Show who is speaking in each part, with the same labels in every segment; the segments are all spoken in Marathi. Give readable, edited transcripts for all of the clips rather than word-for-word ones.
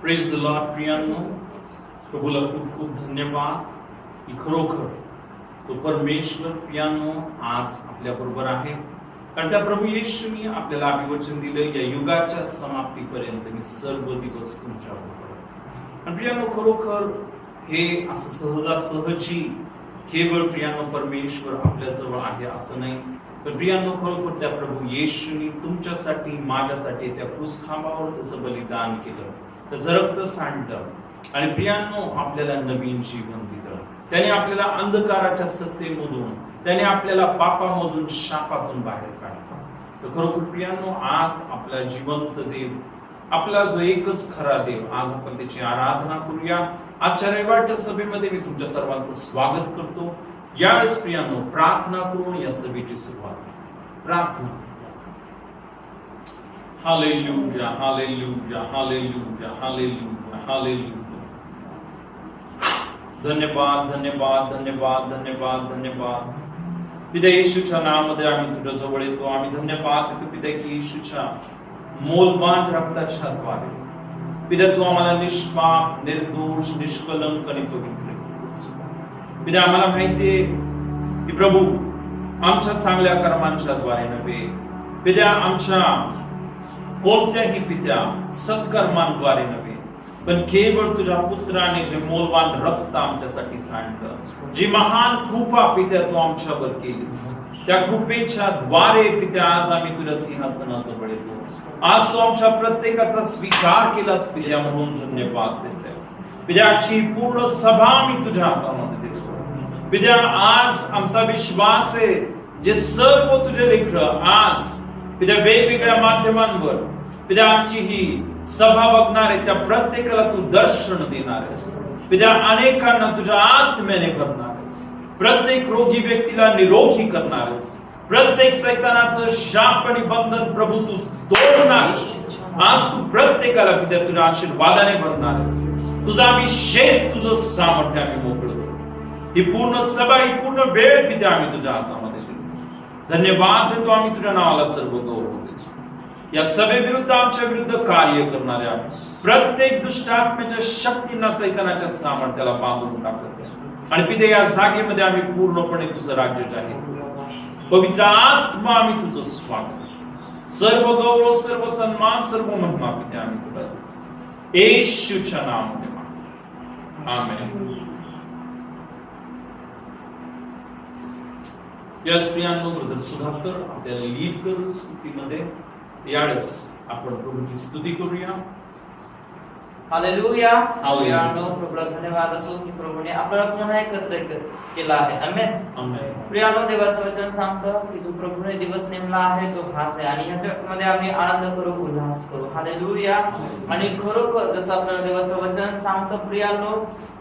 Speaker 1: प्रेज द लॉर्ड प्रियांनो, प्रभूला खूप खूप धन्यवाद की खरोखर तो परमेश्वर प्रियांनो आज आपल्या बरोबर आहे. कारण त्या प्रभू येशूंनी आपल्याला अभिवचन दिलं, या युगाच्या समाप्तीपर्यंत मी सर्व दिवस तुमच्या बरोबर. आणि प्रियांनो, खरोखर हे असं सहजासहजी केवळ प्रियांनो परमेश्वर आपल्या जवळ आहे असं नाही, तर प्रियांनो खरोखर त्या प्रभू येशूंनी तुमच्यासाठी माझ्यासाठी त्या क्रूस खांबावर त्याचं बलिदान केलं, त्याचं रक्त सांडलं आणि प्रियांनो आपल्याला नवीन जीवन दिलं. त्याने आपल्याला अंधकाराच्या सत्तेमधून, त्याने आपल्याला पापामधून, शापातून बाहेर काढलं. तर खरोखर प्रियांनो आज आपला जिवंत देव, आपला जो एकच खरा देव, आज आपण त्याची आराधना करूया. आजच्या रविवारच्या सभेमध्ये मी तुमच्या सर्वांचं स्वागत करतो. यावेळेस प्रियांनो प्रार्थना करून या सभेची सुरुवात. प्रार्थना. Hallelujah, hallelujah, hallelujah, hallelujah, hallelujah. धन्यवाद, धन्यवाद, धन्यवाद, धन्यवाद, धन्यवाद. पिता येशूच्या नावामध्ये आम्ही तुझ्या जवळ येतो. आम्ही धन्यवाद देतो पिता की येशूच्या मोलवान रक्ताच्या द्वारे पिता तू आम्हाला निष्पाप, निर्दोष, निष्कलंक आणि पवित्र केलंस. पिता आम्हाला माहितीये की प्रभू आमच्या चांगल्या कर्मांच्या द्वारे नव्हे पिता, आमच्या कोणत्याही पित्या सत्कर्मांद्वारे नव्हे, पण केवळ तुझ्या पुत्राने जे मोलवान रक्त आमच्यासाठी सांडलं, जी महान कृपा पित्या तू आमच्यावर केलीस, त्या कृपेच्या द्वारे पित्या आज आम्ही तुझ्या सिंहासनाजवळ येतो. आज तू आमच्या प्रत्येकाचा स्वीकार केलास पित्या, म्हणून धन्यवाद देतोय पित्याची पूर्ण सभा मी तुझ्या हातामध्ये देतो पित्या. आज आमचा विश्वास आहे जे सर्व तुझे लेकरं आज पित्या वेगवेगळ्या माध्यमांवर पित्या आमची ही सभा बघणार आहे, त्या प्रत्येकाला तू दर्शन देणार आहेस पित्या. अनेकांना तुझ्या आत्म्याने भरणार आहेस, प्रत्येक रोगी व्यक्तीला निरोगी करणार आहेस, प्रत्येक सैतानाचं शाप आणि बंधन प्रभू तू तोडणार आहेस. आज तू प्रत्येकाला पित्या तुझ्या आशीर्वादाने भरणार आहेस. तुझा अभिषेक, तुझं सामर्थ्य आम्ही मोकळं करू. ही पूर्ण सभा, ही पूर्ण वेळ पित्या आम्ही तुझ्या हातामध्ये देतो. धन्यवाद देतो आम्ही तुझ्या नावाला सर्व गौरव देतो. या सभेविरुद्ध, आमच्या विरुद्ध कार्य करणाऱ्या प्रत्येक दुष्ट आत्म्याच्या शक्तींना, सैतानाच्या सामर्थ्याला बांधून टाकत आणि पिते या जागेमध्ये आम्ही पूर्णपणे तुझं राज्य जाहीर. पवित्र आत्मा आम्ही तुझं स्वागत, सर्व गौरव, सर्व सन्मान, सर्व महिमा पिते आम्ही तुला येशूच्या नावामध्ये मागतो. आमेन. याच प्रियांनो, ब्रदर सुधाकर आपल्याला लीड करून स्तुतीमध्ये. यावेळेस आपण प्रभूची स्तुती करूया.
Speaker 2: हालेलुया. प्रियांनो, प्रभूला धन्यवाद असो की प्रभूने आपल्याला पुन्हा एकत्र केला आहे. आमेन.
Speaker 1: आमेन.
Speaker 2: प्रियांनो, देवाचं वचन सांगतं की जो प्रभूने दिवस नेमला आहे तो हाच आहे आणि ह्याच्यामध्ये आम्ही आनंद करू, उल्हास करू. हालेलुया. आणि खरोखर जसं आपल्याला देवाचं वचन सांगतं प्रियांनो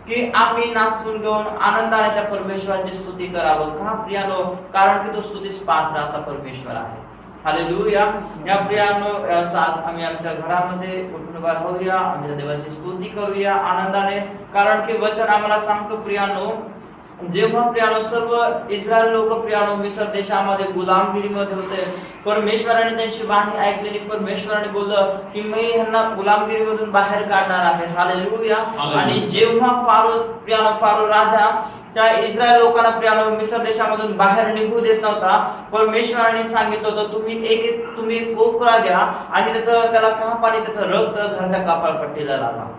Speaker 2: की आम्ही नाचून गाऊन आनंदाने त्या परमेश्वराची स्तुती करावं. का प्रियांनो? कारण की तो स्तुतीस पात्र असा परमेश्वर आहे. हालेलुया. या प्रियांनो, आम्ही आमच्या घरामध्ये उठून उभा राहूया, आम्ही देवाची स्तुती करूया आनंदाने. कारण की वचन आम्हाला सांगतो प्रियांनो, जेव्हा प्रियांनो सर्व इस्रायल लोक प्रियांनो मिस्र देशामध्ये गुलामगिरीमध्ये होते, परमेश्वराने त्यांची वाणी ऐकलेली. परमेश्वराने बोललं की मी ह्यांना गुलामगिरीमधून बाहेर काढणार आहे. हालेलुया. आणि जेव्हा फारो राजा त्या इस्रायल लोकांना प्रियांनो मिस्र देशामधून बाहेर निघू देत नव्हता, परमेश्वराने सांगितलं होतं तुम्ही कोकरा घ्या आणि त्याला काप आणि त्याचं रक्त घराच्या कपाळपट्टीला लावा.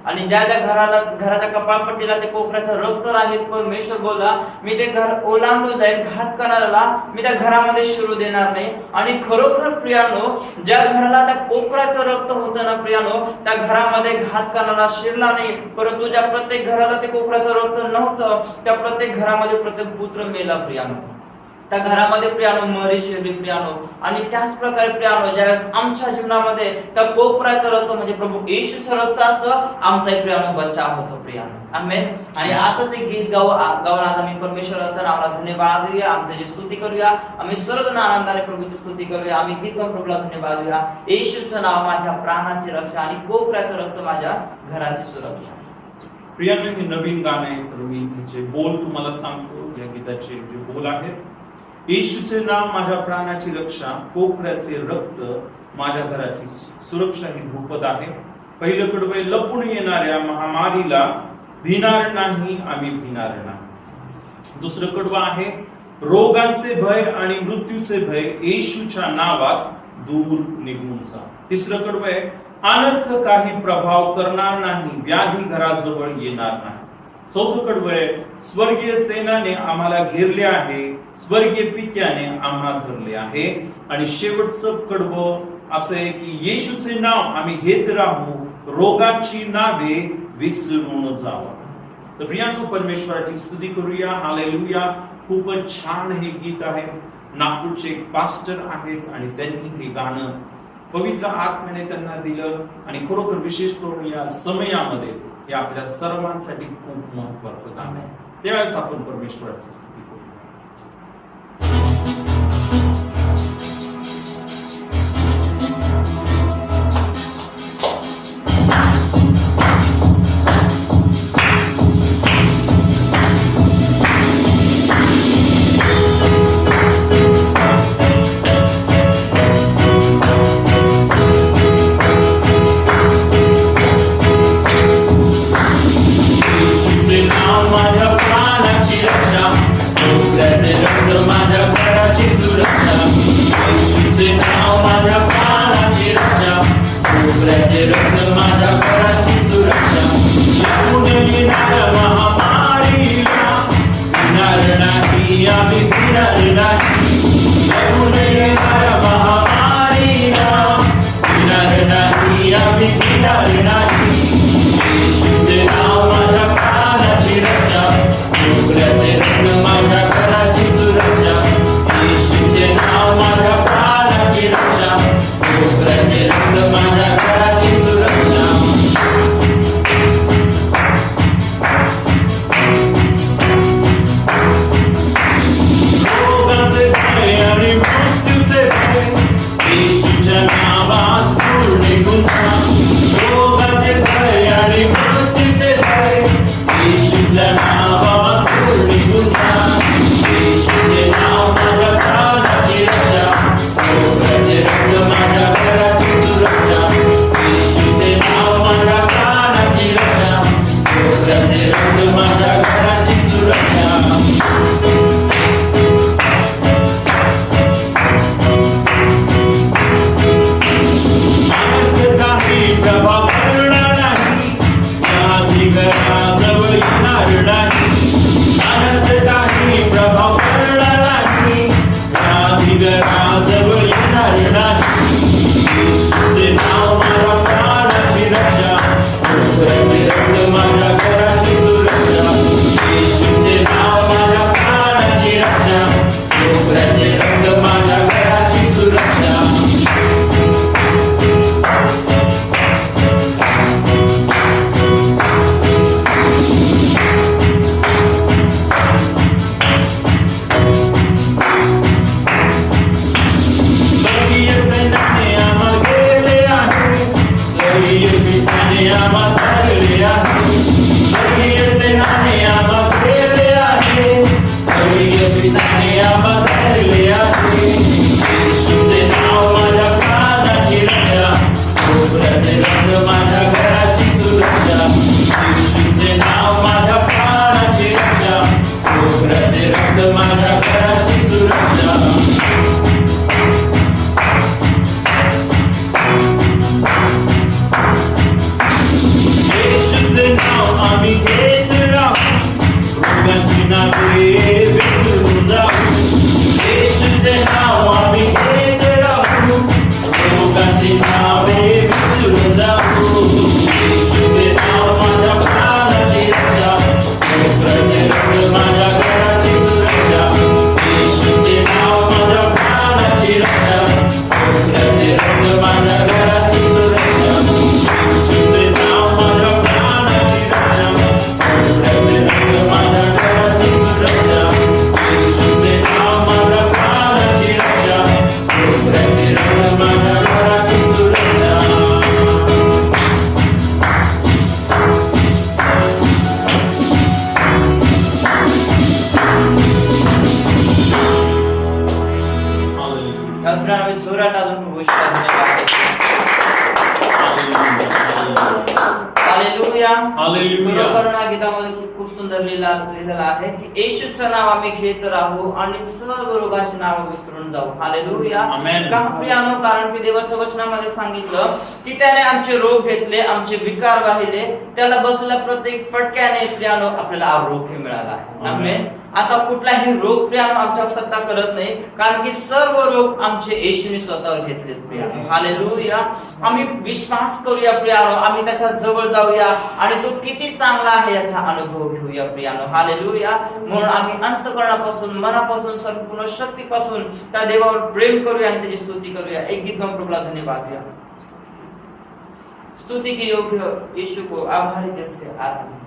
Speaker 2: आणि ज्या घराच्या कपाळपट्टीला ते कोकराचं रक्त राहील, परमेश्वर बोलला मी ते घर ओलांडून जाईल, घात करणाऱ्याला मी त्या घरामध्ये शिरू देणार नाही. आणि खरोखर प्रियांनो, ज्या घराला त्या कोकराचं रक्त होतं ना प्रियांनो, त्या घरामध्ये घात करणारा शिरला नाही. परंतु ज्या प्रत्येक घराला ते कोकराचं रक्त नव्हतं, त्या प्रत्येक घरामध्ये प्रत्येक पुत्र मेला प्रियांनो. त्या घरामध्ये प्रियांनो मरी शिरली प्रियांनो. आणि त्याच प्रकारे प्रियांनो, ज्यावेळेस आमच्या जीवनामध्ये त्या कोपराचं रक्त म्हणजे प्रभू येशूचं रक्त असतं, आमचाही प्रियांनो बचाव होतो प्रियांनो. आमेन. आणि असंच एक गीत गाऊन आज आम्ही परमेश्वराच्या नावाला धन्यवाद देऊया, आमची स्तुती करूया. आम्ही सर्वजण आनंदाने प्रभूची स्तुती करूया. आम्ही गीत गाऊन प्रभूला धन्यवाद देऊया. येशूचं नाव माझ्या प्राणाची रक्षा आणि कोपराचं रक्त माझ्या घराची सुरक्षा.
Speaker 1: प्रियांनो, हे नवीन गाणं आहे, तर मी त्याचे बोल तुम्हाला सांगतो. या गीताचे जे बोल आहेत, येशूचे नाव माझ्या प्राणाची रक्षा, कोकऱ्याचे रक्त माझ्या घराची सुरक्षा ही धूपद आहे. पहिलं कडवं आहे, लपून येणाऱ्या महामारीला भिणार नाही, आम्ही भिणार नाही. दुसरं कडवं आहे, रोगांचे भय आणि मृत्यूचे भय येशूच्या नावात दूर निघून जा. तिसरं कडवं आहे, अनर्थ काही प्रभाव करणार नाही, व्याधी घराजवळ येणार नाही. चौथं कडवं आहे, स्वर्गीय सेनाने आम्हाला घेरले आहे, स्वर्गीय पित्याने आम्हा धरले आहे. आणि शेवटचं कडवं असं आहे की येशूचे नाव आम्ही घेत राहू, रोगाची नावे विसरून जावं. तर प्रियांनो, परमेश्वराची स्तुती करूया. हालेलुया. खूपच छान हे गीत आहे. नागपूरचे एक पास्टर आहेत आणि त्यांनी हे गाणं पवित्र आत्म्याने त्यांना दिलं आणि खरोखर विशेष करून या समयामध्ये हे आपल्या सर्वांसाठी खूप महत्वाचं काम आहे. त्यावेळेस आपण परमेश्वराची स्तुती करूया.
Speaker 3: Rogaci nawe,
Speaker 2: hallelujah.
Speaker 1: हालेलुया.
Speaker 2: बरोबर ना, गीतामध्ये खूप सुंदर लिहिलेलं आहे की येशूचं नाव आम्ही घेत राहू आणि सर्व रोगांची नाव विसरून जाऊ. हालेलुया.
Speaker 1: आमेन.
Speaker 2: का प्रियानो? कारण की देवाच्या वचनामध्ये सांगितलं की त्याने आमचे रोग घेतले, आमचे विकार वाहिले, त्याला बसलेल्या प्रत्येक फटक्याने प्रियानो आपल्याला आरोग्य मिळालं आहे. आमेन. आता कुठलाही रोग प्रियानो आमच्यावर सत्ता करत नाही, कारण की सर्व रोग आमचे येशूने स्वतःवर घेतलेत प्रियानो. हालेलुया. आम्ही विश्वास करूया प्रियानो, आम्ही त्याच्या जवळ जाऊया आणि तो किती चांगला आहे याचा अनुभव घेऊया प्रियानो. हालेलुया. म्हणून आम्ही अंतःकरणापासून, मनापासून, संपूर्ण शक्तीपासून त्या देवावर प्रेम करूया आणि त्याची स्तुती करूया. एक गीत गाऊन प्रभूला धन्यवाद द्या. स्तुति के योग्य यीशु को आभारी दिल से आराधना.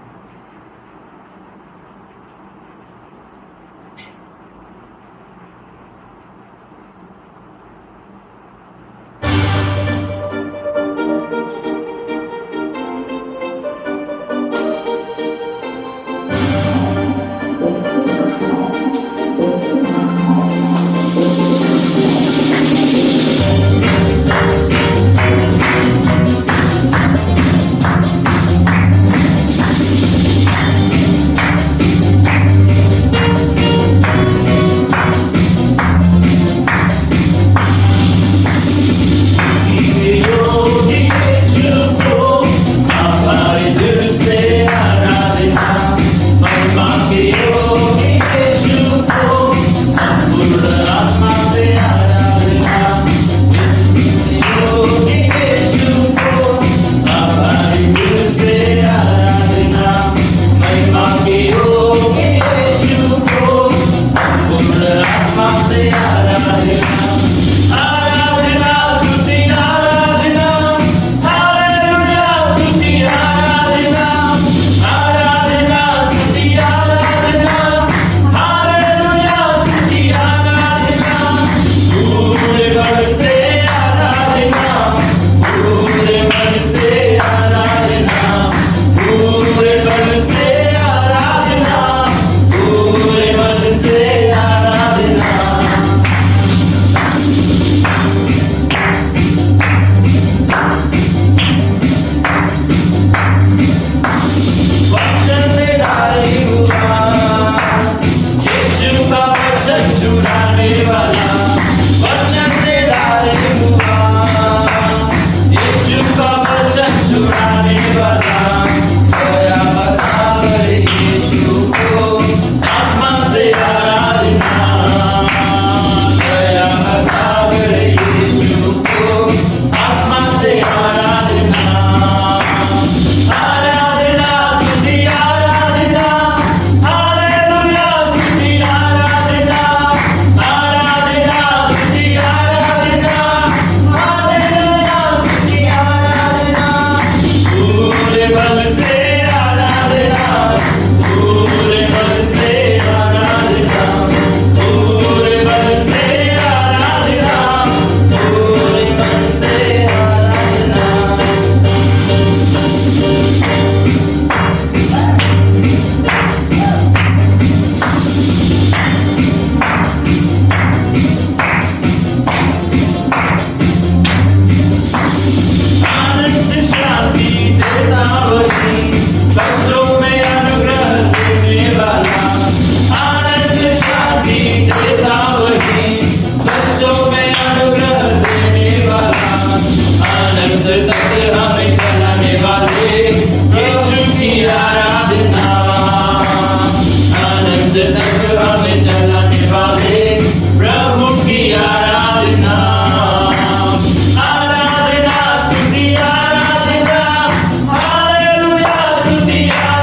Speaker 3: Hallelujah,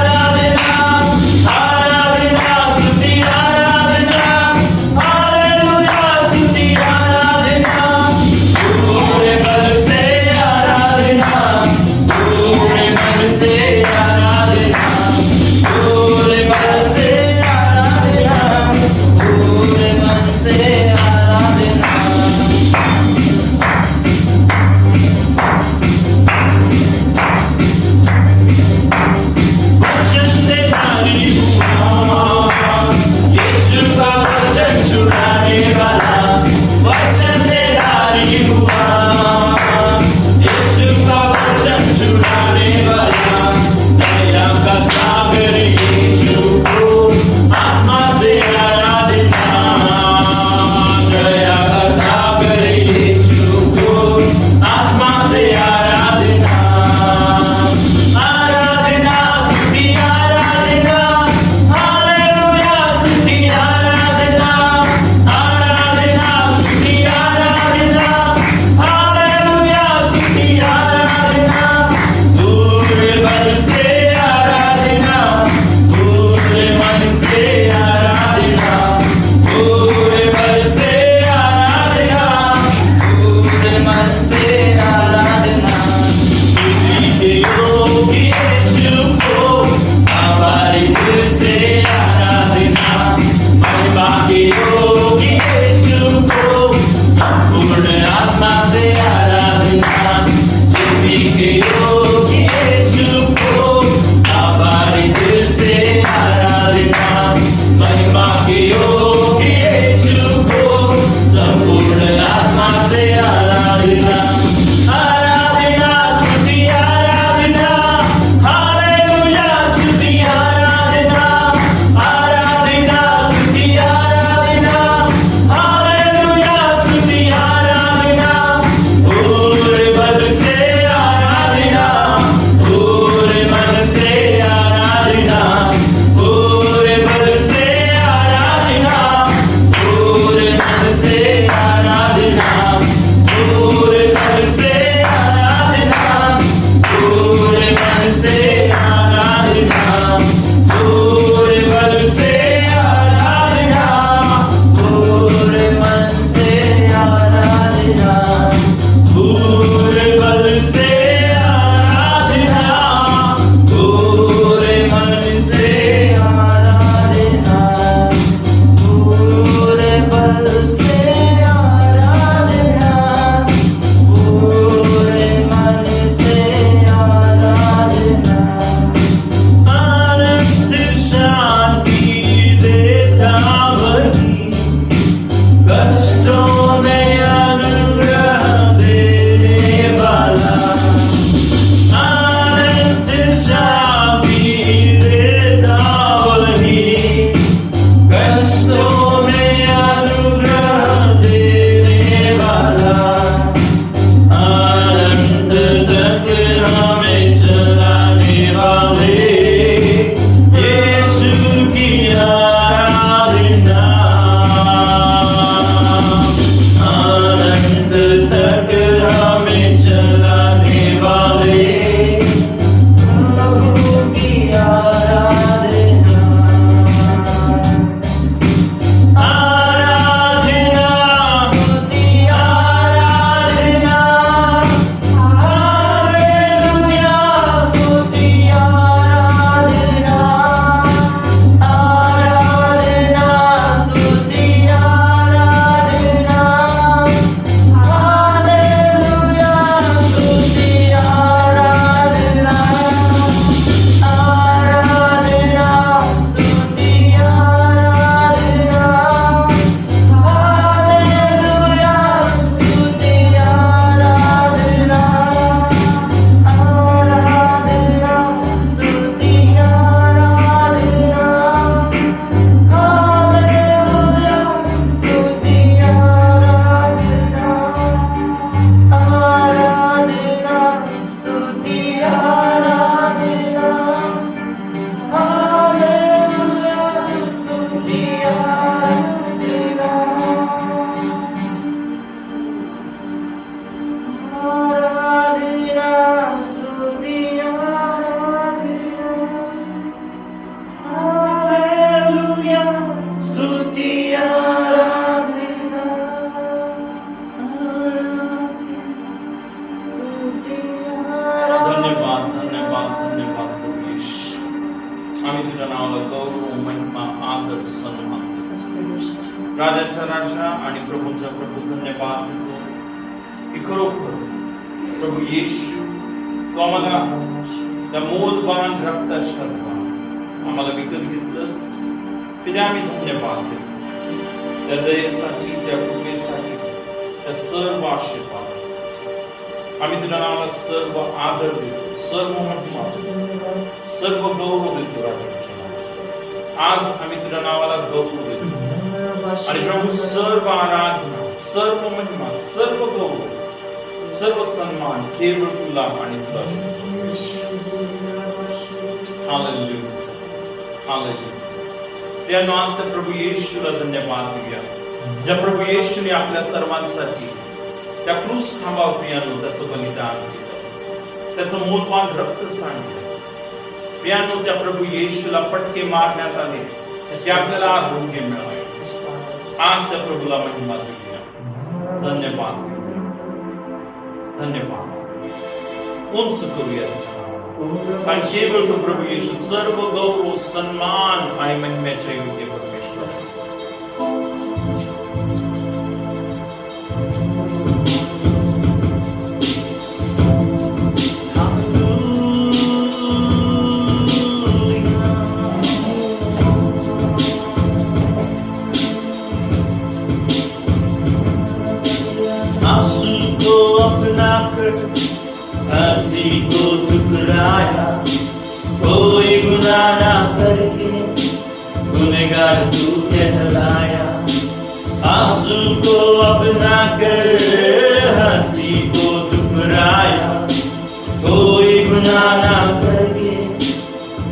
Speaker 1: नावाला गौरव महिमा आदर सन्मान राजाच्या राजा आणि प्रभूच्या प्रभू धन्यवाद देतो की खरोखर प्रभू येशू तू आम्हाला त्या मोलवान रक्ताच्या आम्हाला विकत घेतलंस ते आम्ही धन्यवाद देतो त्या दयेसाठी त्या कृपेसाठी त्या सर्व आशीर्वादासाठी आम्ही तुझ्या नावाला सर्व आदर देतो सर्व महिमा सर्व गौरव देतो राजाच्या नावाला आज आम्ही तुझ्या नावाला गौरव देतो आणि प्रभू सर्व आराधना सर्व महिमा सर्व गौरव सर्व सन्मान केवळ तुला आणि तुला हालेलुया हालेलुया त्यानं आज त्या प्रभू येशूला धन्यवाद देऊया ज्या प्रभू येशूने आपल्या सर्वांसाठी त्या क्रूस खांबावर प्रियानो त्याचं बलिदान केलं त्याचं मोलवान रक्त सांडलं प्रियानो त्या प्रभू येशूला फटके मारण्यात आले की आपल्याला आरोग्य मिळाले आज त्या प्रभूला महिमा देऊया धन्यवाद धन्यवाद उंच करूया आणि केवळ तो प्रभू येशू सर्व गौरव सन्मान आणि महिम्याच्या योग्य परमेश्वर
Speaker 3: हंसी को ठुकराया कोई गुनाह ना करके गुनहगार तू कहलाया आंसू को अपना कर हंसी को ठुकराया कोई गुनाह ना करके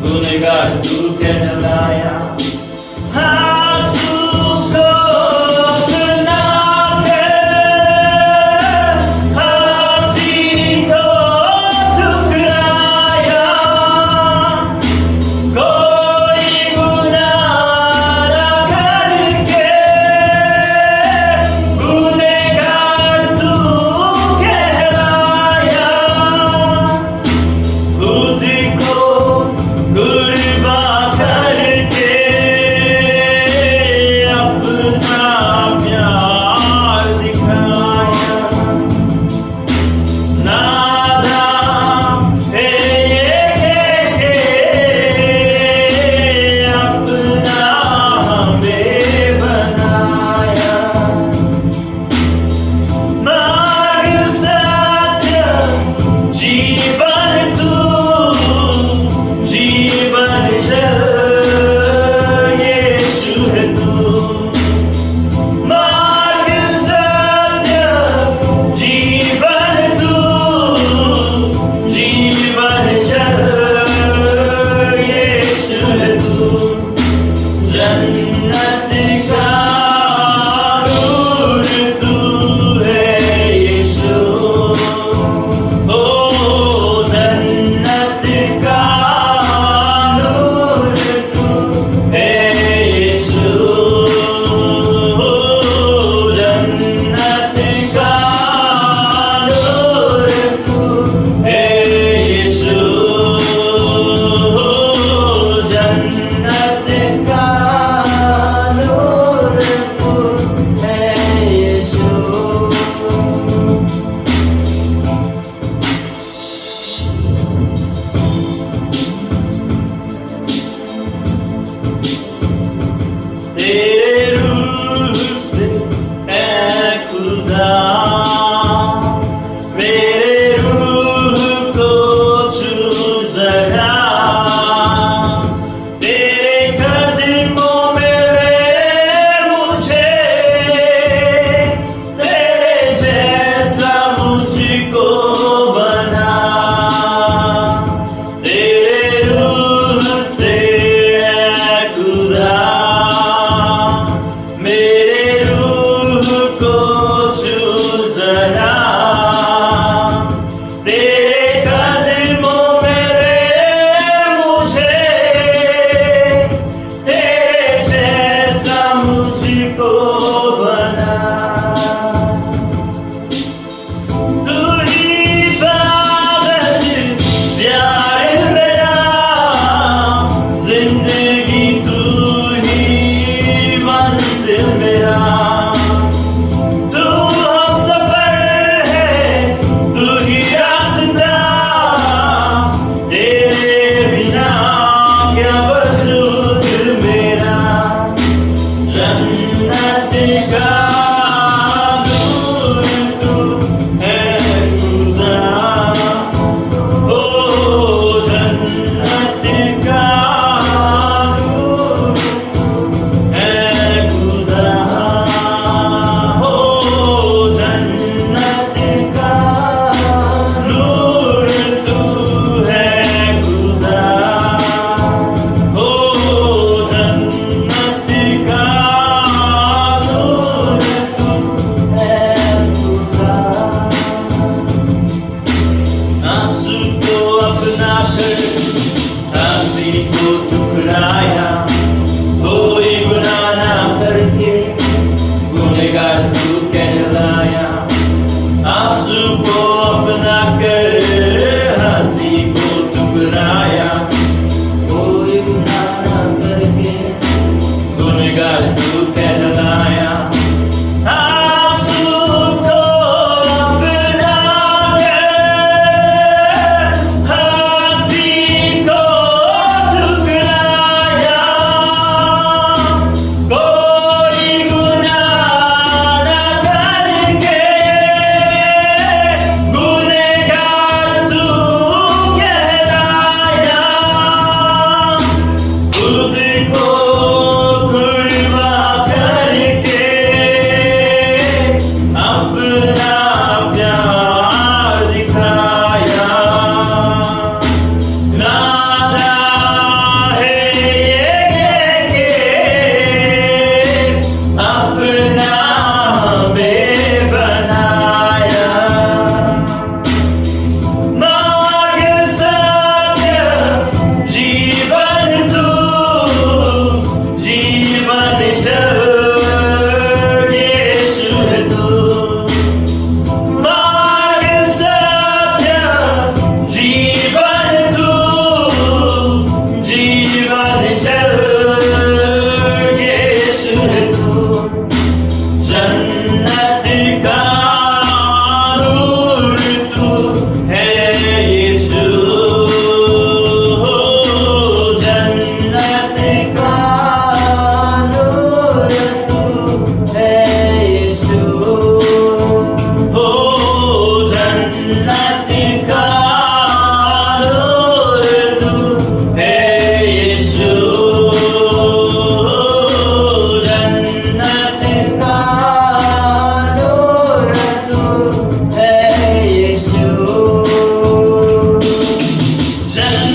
Speaker 3: गुनहगार तू कहलाया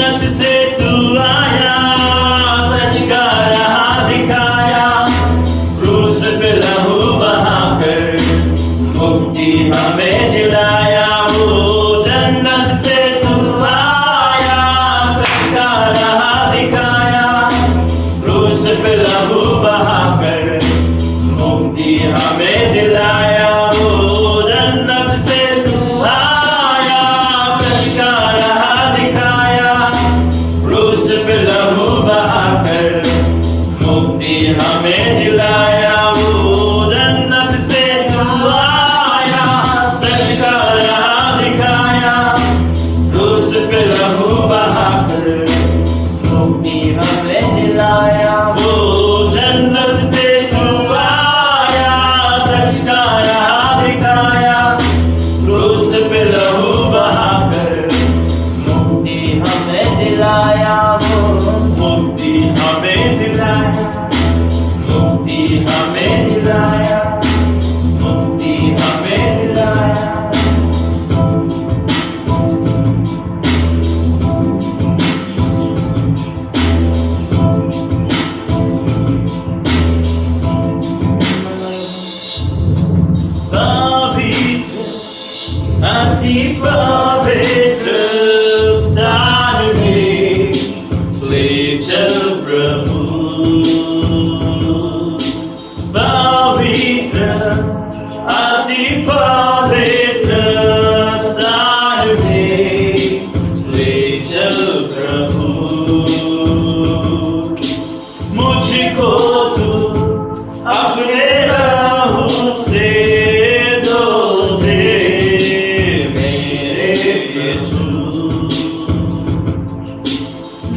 Speaker 3: जन्नत से तू आया, सच का राह दिखाया, क्रूस पे लहू बहाकर मुक्ति हमें दिलाया। वो जन्नत से तू आया, सच का राह दिखाया, क्रूस पे लहू बहाकर मुक्ति हमें दिलाया। वो जन्नत से तू आया, सच का राह दिखाया, क्रूस पे लहू बहाकर मुक्ति हमें दिलाया। वो जन्नत से तू आया, सच का राह दिखाया, क्रूस पे लहू बहाकर मुक्ति हमें दिलाया। वो जन्नत से तू आया, सच का राह दिखाया, क्रूस पे लहू बहाकर मुक्ति हमें दिलाया। वो मुक्ति हमें दिलाया, मुक्ति हमें दिलाया, मुक्ति हमें दिलाया। अति पवित्र स्थान में ले चल प्रभु, पवित्र अति पवित्र स्थान में ले चल प्रभु। मुझको तू अपने लहू से धो दे मेरे यीशु,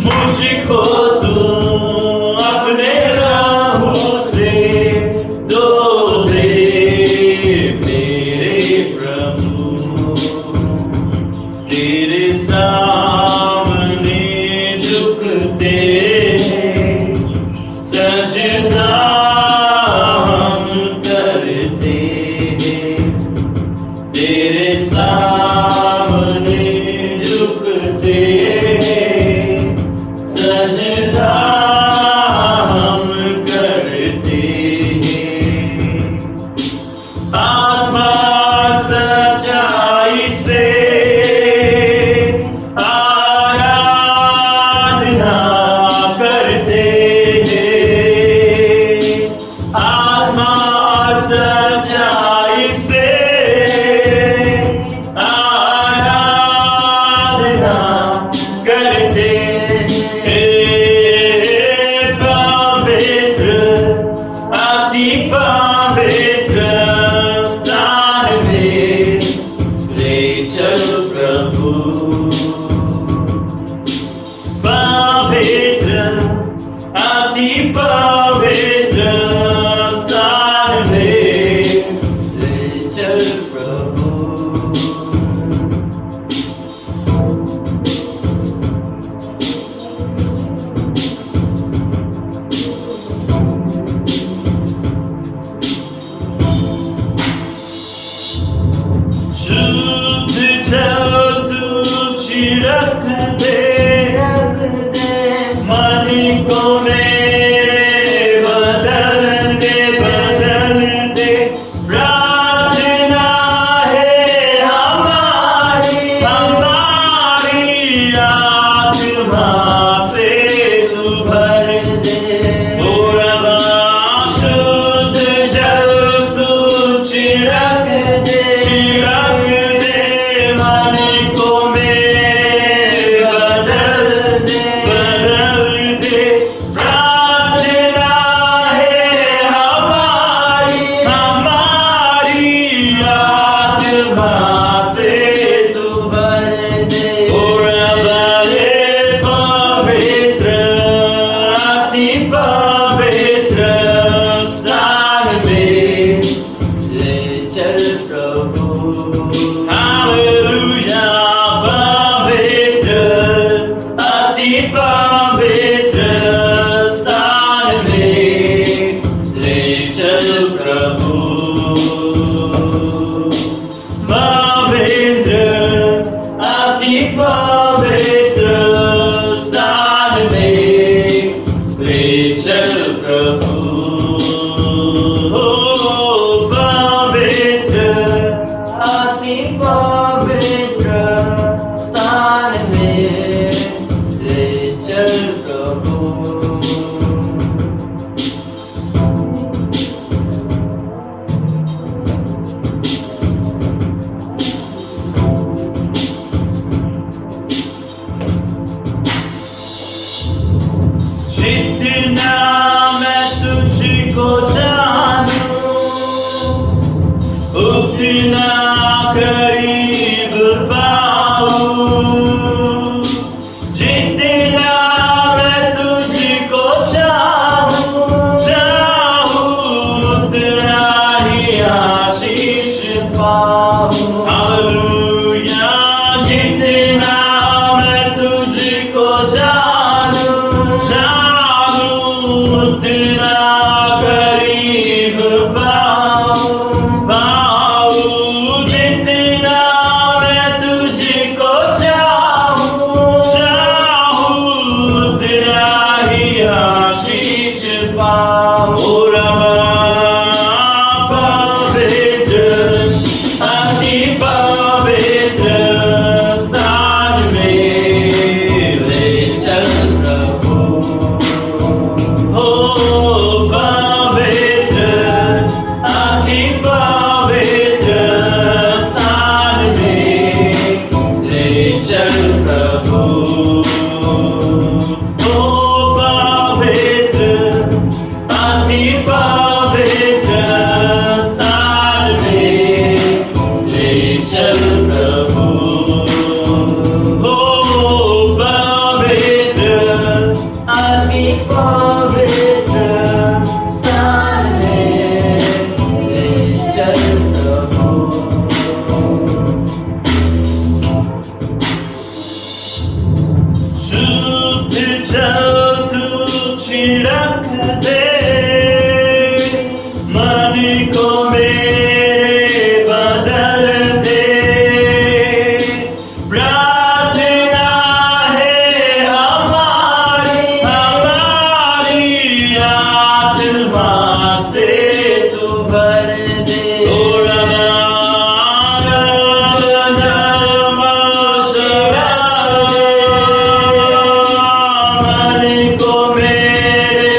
Speaker 3: मुझको तू अपने लहू से धो दे मेरे प्रभु। तेरे सामने झुकते सजदा हम करते हैं, तेरे सामने झुकते सजदा जानूं तेरा करीब पाऊं जितना मैं तुझको चाहूं तेरा ही आशीष पाऊं पवित्र अति पवित्र स्थान में ले चल प्रभु ओ पवित्र अति पवित्र स्थान में ले चल प्रभु ओ पवित्र अति पवित्र स्थान में ले चल प्रभु ओ पवित्र अति पवित्र स्थान में ले चल प्रभु शुद्ध जल तू छिड़क दे मन को मेरे बदल दे प्रार्थना है हमारी आत्मा से तू भर दे मन को मेरे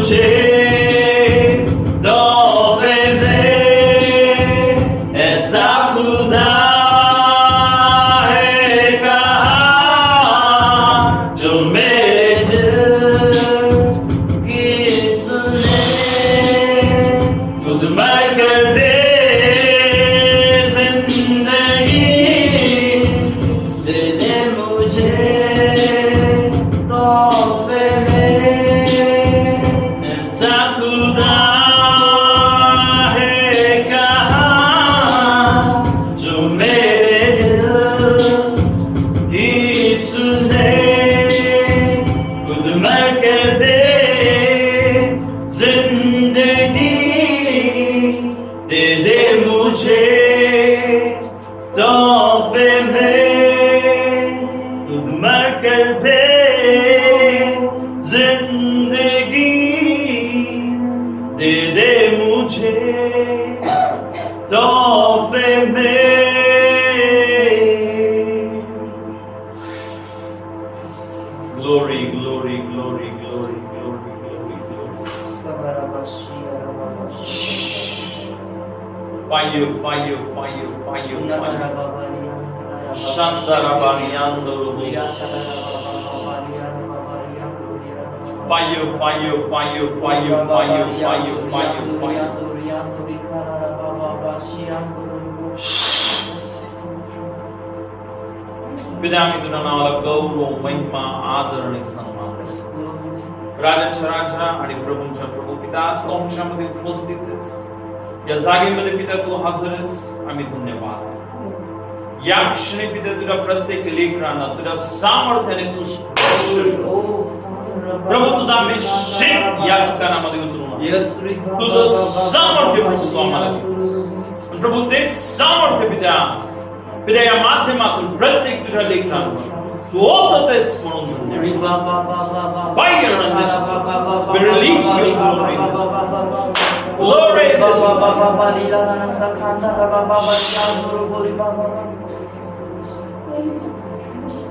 Speaker 3: मुझे तोहफे दे, ऐसा खुदा है कहा जो मेरे दिल की सुने, खुद मर कर दे जिंदगी, दे दे मुझे तोहफे में, ऐसा खुदा है कहा जो मेरे दिल की सुने, खुद मर कर दे जिंदगी, दे दे मुझे तोहफे में, खुद मर कर दे जिंदगी, दे दे मुझे तोहफे में। Glory, glory, glory, glory, glory, glory, glory. Fire, fire, fire, fire, fire. Shandarabariandoro. Fire, fire, fire, fire, fire, fire, fire, fire. पिता आम्ही तुझ्या नावाला गौरव, महिमा, आदर आणि सन्मान देतो. राजाच्या राजा आणि प्रभूंच्या प्रभू पिता, आज तू आमच्यामध्ये उपस्थित आहेस. या जागेमध्ये पिता तू हजर आहेस. आम्ही धन्यवाद. या क्षणी पिता तुझ्या प्रत्येक लेकरांना तुझ्या सामर्थ्याने तू स्पर्श कर. प्रभू तुझा अभिषेक या ठिकाणामध्ये उतरून तुझं सामर्थ्य प्रभू तू आम्हाला दे. प्रभू तेच सामर्थ्य पिता पिता या माध्यमातून प्रत्येक तुझ्या लेकरांवर तू ओततेस म्हणून धन्यवाद. Fire on this place. We release your glory in this place. Glory in this place.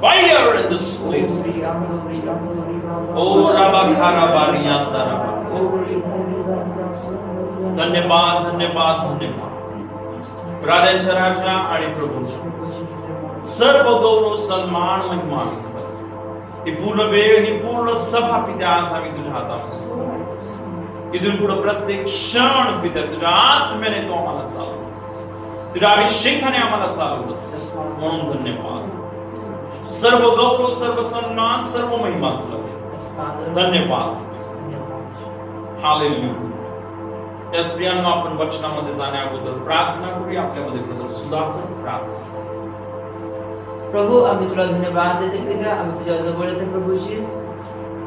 Speaker 3: Fire in this place. Oh Rabakara Bariyandara. धन्यवाद धन्यवाद धन्यवाद. राजाच्या राजा आणि प्रभू सर्व गौरव सन्मान महिमा ही पूर्ण वेळ ही पूर्ण सभा पित्या आज आम्ही तुझ्या हातात. इथून पुढे प्रत्येक क्षण पित्या तुझ्या आत्म्याने तू आम्हाला चालवतोस, तुझ्या अभिषेकाने आम्हाला चालवतोस म्हणून धन्यवाद. सर्व गौरव सर्व सन्मान सर्व महिमा तुला दे. धन्यवाद. हालेलुया. या स्त्रियांना आपण वचनामध्ये जाण्या अगोदर प्रार्थना करूया. आपल्यामध्ये ब्रदर सुधाकर प्रार्थना.
Speaker 2: प्रभू आम्ही तुला धन्यवाद देते पिता. आम्ही तुझ्या जवळ येते प्रभूशी.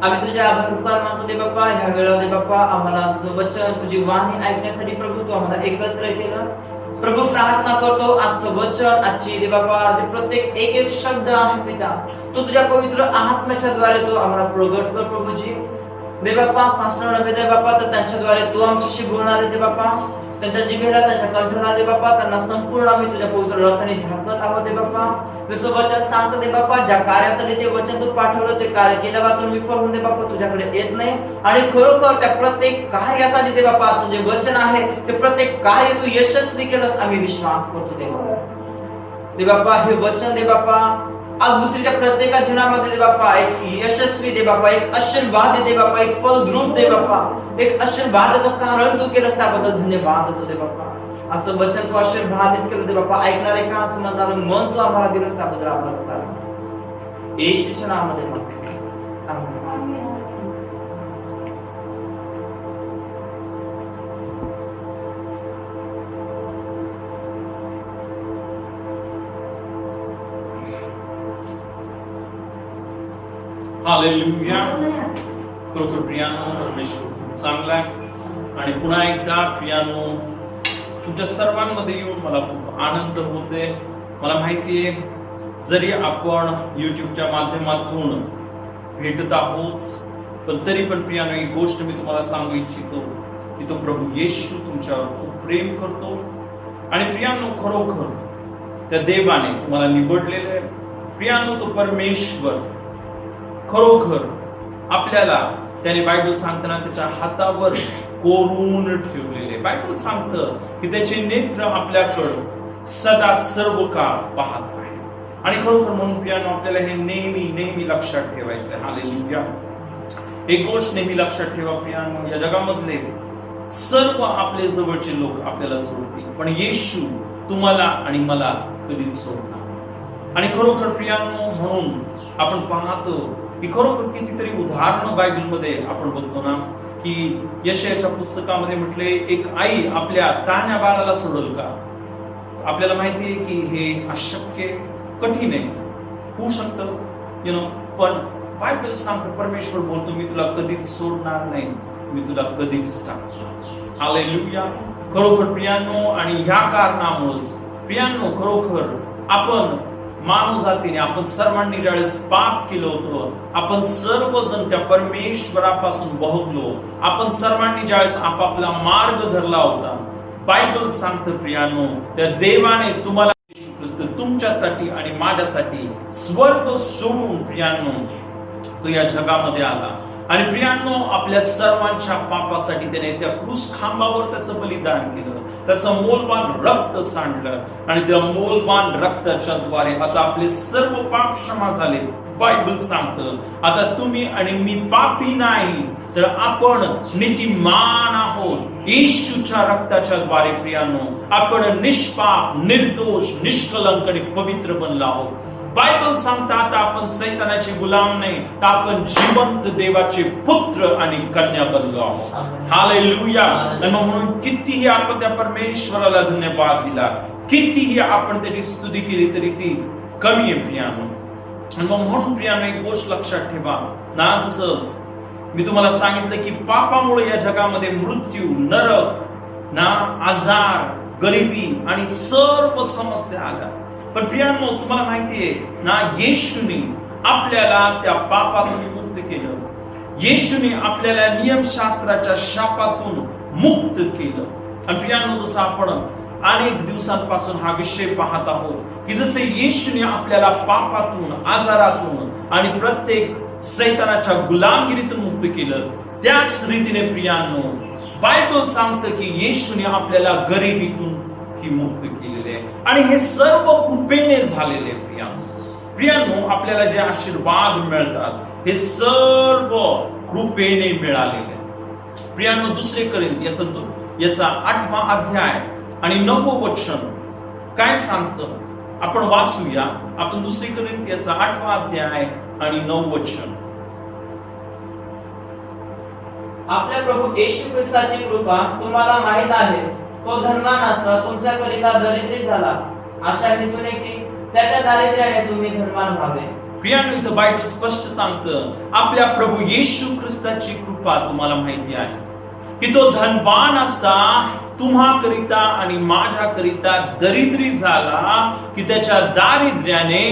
Speaker 2: आम्ही तुझ्या आभार उपकार मानतो दे बाप्पा. ह्या वेळेला दे बाप्पा आम्हाला तुझं वचन तुझी वाणी ऐकण्यासाठी प्रभू तू आम्हाला एकत्र केलं. प्रभू प्रार्थना करतो आजचं वचन आजची दे बाप्पा जे प्रत्येक एक एक शब्द आहे पिता तू तुझ्या पवित्र आत्म्याच्या द्वारे तू आम्हाला प्रगट कर प्रभूजी. दे बाप्पा पास्टर नव्हे दे बाप्पा तर त्यांच्याद्वारे तू आमच्याशी बोलणार दे बाप्पा. त्यांच्या जिभेला त्यांच्या कंठाला दे बाप्पा त्यांना संपूर्ण आम्ही तुझ्या पवित्र रथाने झाकत आहोत दे बाप्पा. जसं वचन सांगतं दे बाप्पा ज्या कार्यासाठी ते वचन तू पाठवलं ते कार्य केल्या वाचून विफल होऊन दे बाप्पा तुझ्याकडे येत नाही. आणि खरोखर त्या प्रत्येक कार्यासाठी दे बाप्पा आजचं जे वचन आहे ते प्रत्येक कार्य तू यशस्वी केलंस आम्ही विश्वास करतो दे बाप्पा. हे वचन दे बाप्पा अद्भुतीच्या प्रत्येका जीवनामध्ये दे बाप्पा एक यशस्वी दे बाप्पा, एक आशीर्वाद दे बाप्पा, एक फलद्रूप दे बाप्पा, एक आशीर्वादाचं कारण तू केलंस त्याबद्दल धन्यवाद देतो दे बाप्पा. आजचं वचन तू आशीर्वादित केलं दे बाप्पा. ऐकणारे का समजणारं मन तू आम्हाला दिलंस त्याबद्दल आभार. येशूच्या नावामध्ये म्हणतो आमेन.
Speaker 1: हालेलुया. खरोखर प्रियानो परमेश्वर खूप चांगला आहे आणि पुन्हा एकदा प्रियानो तुमच्या सर्वांमध्ये येऊन मला खूप आनंद होते. मला माहितीये जरी आपण युट्यूबच्या माध्यमातून भेटत आहोत पण तरी पण प्रियानो एक गोष्ट मी तुम्हाला सांगू इच्छितो की तो प्रभू येशू तुमच्यावर खूप प्रेम करतो आणि प्रियानो खरोखर त्या देवाने तुम्हाला निवडलेले प्रियानो तो परमेश्वर खरोखर आपल्याला त्याने बायबल सांगताना त्याच्या हातावर कोरून ठेवलेले. बायबल सांगतं की त्याचे नेत्र आपल्याकडं सदा सर्व काळ पाहत आहे. आणि खरोखर म्हणून प्रियानो आपल्याला हे नेहमी नेहमी लक्षात ठेवायचं आहे. हालेलुया. एक गोष्ट नेहमी लक्षात ठेवा प्रियानो, या जगामधले सर्व आपले जवळचे लोक आपल्याला सोडतील, पण येशू तुम्हाला आणि मला कधीच सोडणार. आणि खरोखर प्रियानो म्हणून आपण पाहतो की खरोखर कितीतरी उदाहरणं बायबलमध्ये आपण बघतो ना, की यशायाच्या पुस्तकामध्ये म्हटले एक आई आपल्या तान्ह्या बाळाला सोडल का? आपल्याला माहिती आहे की हे अशक्य, कठीण आहे, होऊ शकतं पण बायबल सांगतो, परमेश्वर बोलतो मी तुला कधीच सोडणार नाही, मी तुला कधीच टाकणार. हालेलुया. खरोखर प्रियानो, आणि ह्या कारणामुळेच प्रियानो खरोखर आपण मानव जातीने, आपण सर्वांनी ज्यावेळेस पाप केलं होतं, आपण सर्वजण त्या परमेश्वरापासून बहकलो, आपण सर्वांनी ज्यावेळेस आपापला मार्ग धरला होता, बायबल सांगतं प्रियानो त्या देवाने तुम्हाला येशू ख्रिस्त तुमच्यासाठी आणि माझ्यासाठी स्वर्ग सोडून प्रियानो तो या जगामध्ये आला. आणि प्रियानो आपल्या सर्वांच्या पापासाठी त्याने त्या क्रूस खांबावर त्याचं बलिदान केलं, त्याचं मोलवान रक्त सांडलं, आणि त्या मोलवान रक्ताच्या द्वारे आता आपले सर्व पाप क्षमा झाले. बायबल सांगतं आता तुम्ही आणि मी पापी नाही, तर आपण नीतिमान आहोत येशूच्या रक्ताच्या द्वारे. प्रियानो आपण निष्पाप, निर्दोष, निष्कलंक आणि पवित्र बनलो आहोत. बायबल सांगता आता आपण सैतानाचे गुलाम नाही, तर आपण जिवंत देवाचे पुत्र आणि कन्या बनलो आहोत. हालेलुया. म्हणून कितीही आपण त्या परमेश्वराला धन्यवाद दिला, कितीही आपण त्याची स्तुती केली तरी ती कमी आहे प्रियानो. म्हणून प्रियानो एक गोष्ट लक्षात ठेवा ना, जसं मी तुम्हाला सांगितलं की पापामुळे या जगामध्ये मृत्यू, नरक ना, आजार, गरिबी आणि सर्व समस्या आल्या. पण प्रियानो तुम्हाला माहितीये ना, येशूने आपल्याला त्या पापातून मुक्त केलं. येशूने आपल्याला नियमशास्त्राच्या शापातून मुक्त केलं. आणि प्रियानो जसं आपण अनेक दिवसांपासून हा विषय पाहत आहोत की जसे येशूने आपल्याला पापातून, आजारातून आणि प्रत्येक सैतानाच्या गुलामगिरीतून मुक्त केलं, त्याच रीतीने प्रियानो बायबल सांगतं की येशूने आपल्याला गरिबीतून ही मुक्त केलेले आहे. आणि हे सर्व कृपेने झालेले. प्रियानो आपल्याला जे आशीर्वाद मिळतात हे सर्व कृपेने मिळालेले. प्रियानो दुसरे कोरिन्थी याचा 8वा अध्याय आणि 9वं वचन काय सांगतं आपण वाचूया. आपण दुसरे कोरिन्थी याचा 8वा अध्याय आणि 9वं वचन.
Speaker 2: आपल्या प्रभू येशू ख्रिस्ताची कृपा तुम्हाला माहित आहे, तो धनवान असता तुमच्याकरिता दरिद्री झाला, अशा हेतूने की त्याच्या दारिद्र्याने तुम्ही धनवान व्हावे.
Speaker 1: प्रियानो इथं बायबल स्पष्ट सांगतं आपल्या प्रभू येशू ख्रिस्ताची कृपा तुम्हाला माहिती आहे की तो धनवान असता तुम्हाकरिता आणि माझ्याकरिता दरिद्री झाला, की त्याच्या दारिद्र्याने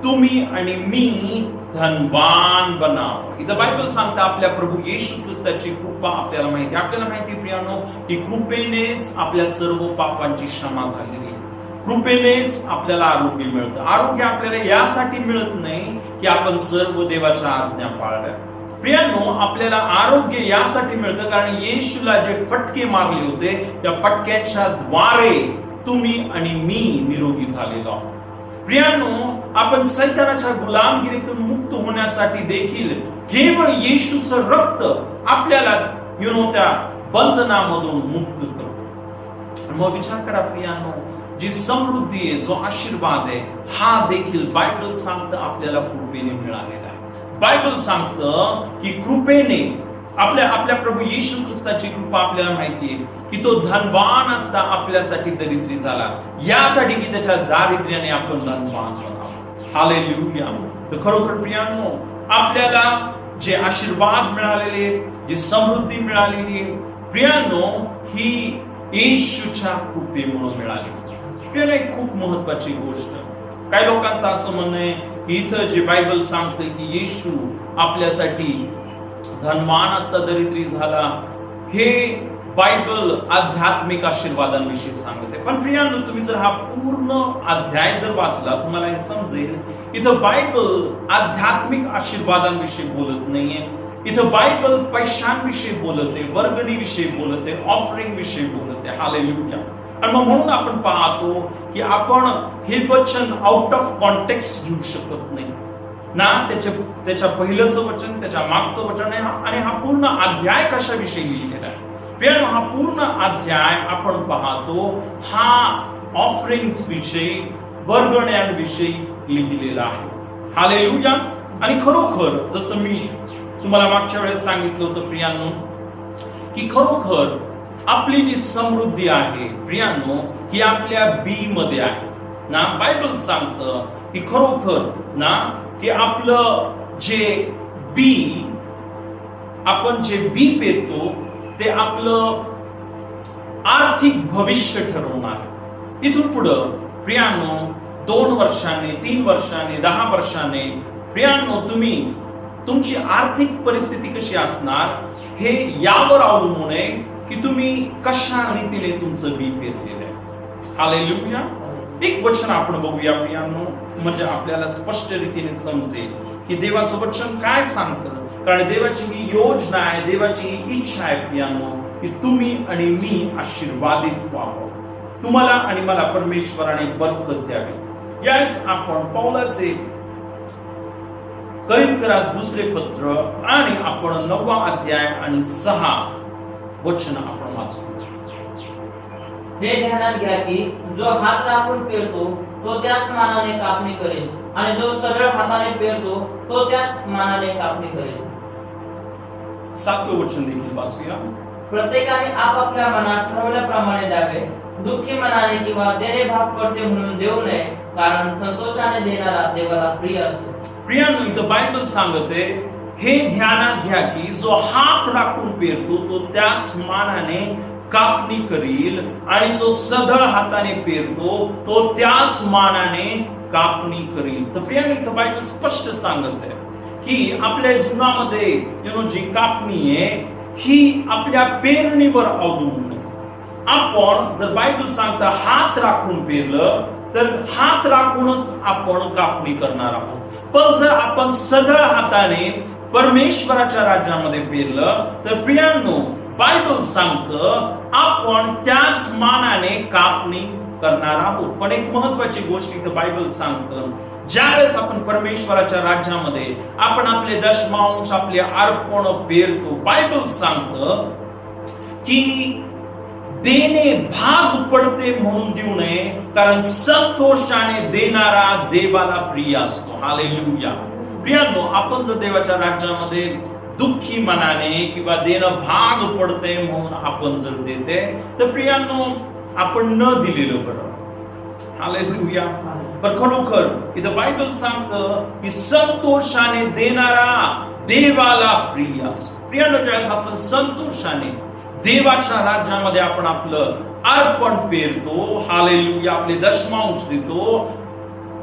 Speaker 1: तुम्ही आणि मी धनवान बनावं. इथं बायबल सांगता आपल्या प्रभू येशू ख्रिस्ताची कृपा आपल्याला माहिती. आपल्याला माहिती प्रियानो की कृपेनेच आपल्या सर्व पापांची क्षमा झालेली आहे. कृपेनेच आपल्याला आरोग्य मिळतं. आरोग्य आपल्याला यासाठी मिळत नाही की आपण सर्व देवाच्या आज्ञा पाळल्या. प्रियानो आपल्याला आरोग्य यासाठी मिळतं कारण येशूला जे फटके मारले होते त्या फटक्याच्या द्वारे तुम्ही आणि मी निरोगी झालेलो आहोत. प्रियानो आपण सैतानाच्या गुलामगिरीतून मुक्त होण्यासाठी देखील केवळ येशूचं रक्त आपल्याला त्या बंधनामधून मुक्त करतो. मग विचार करा प्रियानो, जी समृद्धी आहे, जो आशीर्वाद आहे, हा देखील बायबल सांगतं आपल्याला कृपेने मिळालेला आहे. बायबल सांगतं की कृपेने आपल्या प्रभू येशू ख्रिस्ताची कृपा आपल्याला माहितीये की तो धनवान असता आपल्यासाठी दरिद्री झाला, यासाठी की त्याच्या दारिद्र्याने आपण धनवान बनावं. हालेलुया. तर खरोखर प्रियानो आपल्याला जे आशीर्वाद मिळालेले, जी समृद्धी मिळालेली प्रियानो ही येशूच्या कृपेमुळे मिळाली. प्रियानो एक खूप महत्वाची गोष्ट, काही लोकांचं असं म्हणणं आहे की इथं जे बायबल सांगतं की येशू आपल्यासाठी धनवान असता दरिद्री झाला, हे बायबल आध्यात्मिक आशीर्वादांविषयी सांगते. पण प्रियानो तुम्ही जर हा पूर्ण अध्याय जर वाचला तुम्हाला हे समजेल इथं बायबल आध्यात्मिक आशीर्वादांविषयी बोलत नाहीये, इथं बायबल पैशांविषयी बोलते, वर्गणीविषयी बोलते, ऑफरिंग विषयी बोलते. हालेलुया. आणि मग म्हणून आपण पाहतो की आपण हे वचन आउट ऑफ कॉन्टेक्स्ट घेऊ शकत नाही ना. त्याच्या पहिलंच वचन, त्याच्या मागचं वचन आहे आणि हा पूर्ण अध्याय कशाविषयी लिहिलेला आहे. प्रियानो, हा पूर्ण अध्याय आपण पाहतो हा ऑफरिंग्स विषयी, वर्गण्यांविषयी लिहिलेला आहे. हालेलुया. आणि खरोखर जसं मी तुम्हाला मागच्या वेळेस सांगितलं होतं प्रियांनो, की खरोखर आपली जी समृद्धी आहे प्रियांनो, ही आपल्या बी मध्ये आहे ना. बायबल सांगतं की खरोखर ना, की आपलं जे बी, आपण जे बी पेरतो ते आपलं आर्थिक भविष्य ठरवणार. इथून पुढं प्रियांनो 2 वर्षांनी, 3 वर्षांनी, 10 वर्षांनी प्रियांनो तुमची आर्थिक परिस्थिती कशी असणार हे यावर अवलंबून आहे की तुम्ही कशा रीतीने तुमचं बी पेरलेलं आहे. हालेलुया. एक वचन आपण बघूया प्रियांनो, म्हणजे आपल्याला स्पष्ट रीतीने समजेल की देवाचं वचन काय सांगतं. कारण देवाची ही योजना आहे, देवाची ही इच्छा आहे प्रियांनो, की तुम्ही आणि मी आशीर्वादित व्हावं. तुम्हाला आणि मला परमेश्वराने बरकत द्यावी. यावेळेस आपण पौलाचे करिंथकरास 2 पत्र आणि आपण 9 अध्याय आणि 6 वचन आपण वाचू.
Speaker 2: हे ध्यानात घ्या की जो हात राखून पेरतो तो त्याच मानाने कापणी करेल आणि जो सरळ हाताने पेरतो तो त्याच मानाने कापणी करेल.
Speaker 1: 7 वचन देखील वाचूया.
Speaker 2: प्रत्येकाने आपापल्या मनात ठरवल्याप्रमाणे द्यावे, दुःखी मनाने किंवा देणे भाग पडते म्हणून देऊ नये, कारण संतोषाने देणारा देवाला प्रिय असतो.
Speaker 1: प्रियांनो, इथं बायबल सांगते हे ध्यानात घ्या की जो हात राखून पेरतो तो त्याच मानाने कापणी करील आणि जो सढळ हाताने पेरतो तो त्याच मानाने कापणी करील. तर प्रियांनो, इथं बायबल स्पष्ट सांगत आहे की आपल्या जीवनामध्ये जी कापणी आहे ही आपल्या पेरणीवर अवलंबून आहे. आपण जर बायबल सांगता हात राखून पेरलं तर हात राखूनच आपण कापणी करणार आहोत. पण जर आपण सढळ हाताने परमेश्वराच्या राज्यामध्ये पेरलं तर प्रियांनो, बायबल सांगतं आपण त्याच मानाने कापणी करणार आहोत. पण एक महत्वाची गोष्ट इथं बायबल सांगतं, ज्यावेळेस आपण परमेश्वराच्या राज्यामध्ये आपण आपले दशमांश, आपले अर्पण पेरतो, बायबल सांगतं की देणे भाग पडते म्हणून देऊ नये, कारण संतोषाने देणारा देवाला प्रिय असतो. हालेलुया. प्रियांनो, आपण जर देवाच्या राज्यामध्ये दुःखी मनाने किंवा देणं भाग पडते म्हणून आपण जर देते तर प्रियांनो आपण न दिलेलं बरं. हालेलुया. पण खरोखर इथं बायबल सांगतं की संतोषाने देणारा देवाला प्रिय असतो. प्रियांनो, ज्यावेळेस आपण संतोषाने देवाच्या राज्यामध्ये आपण आपलं अर्पण पेरतो, हालेलुया, आपले दशमांश देतो,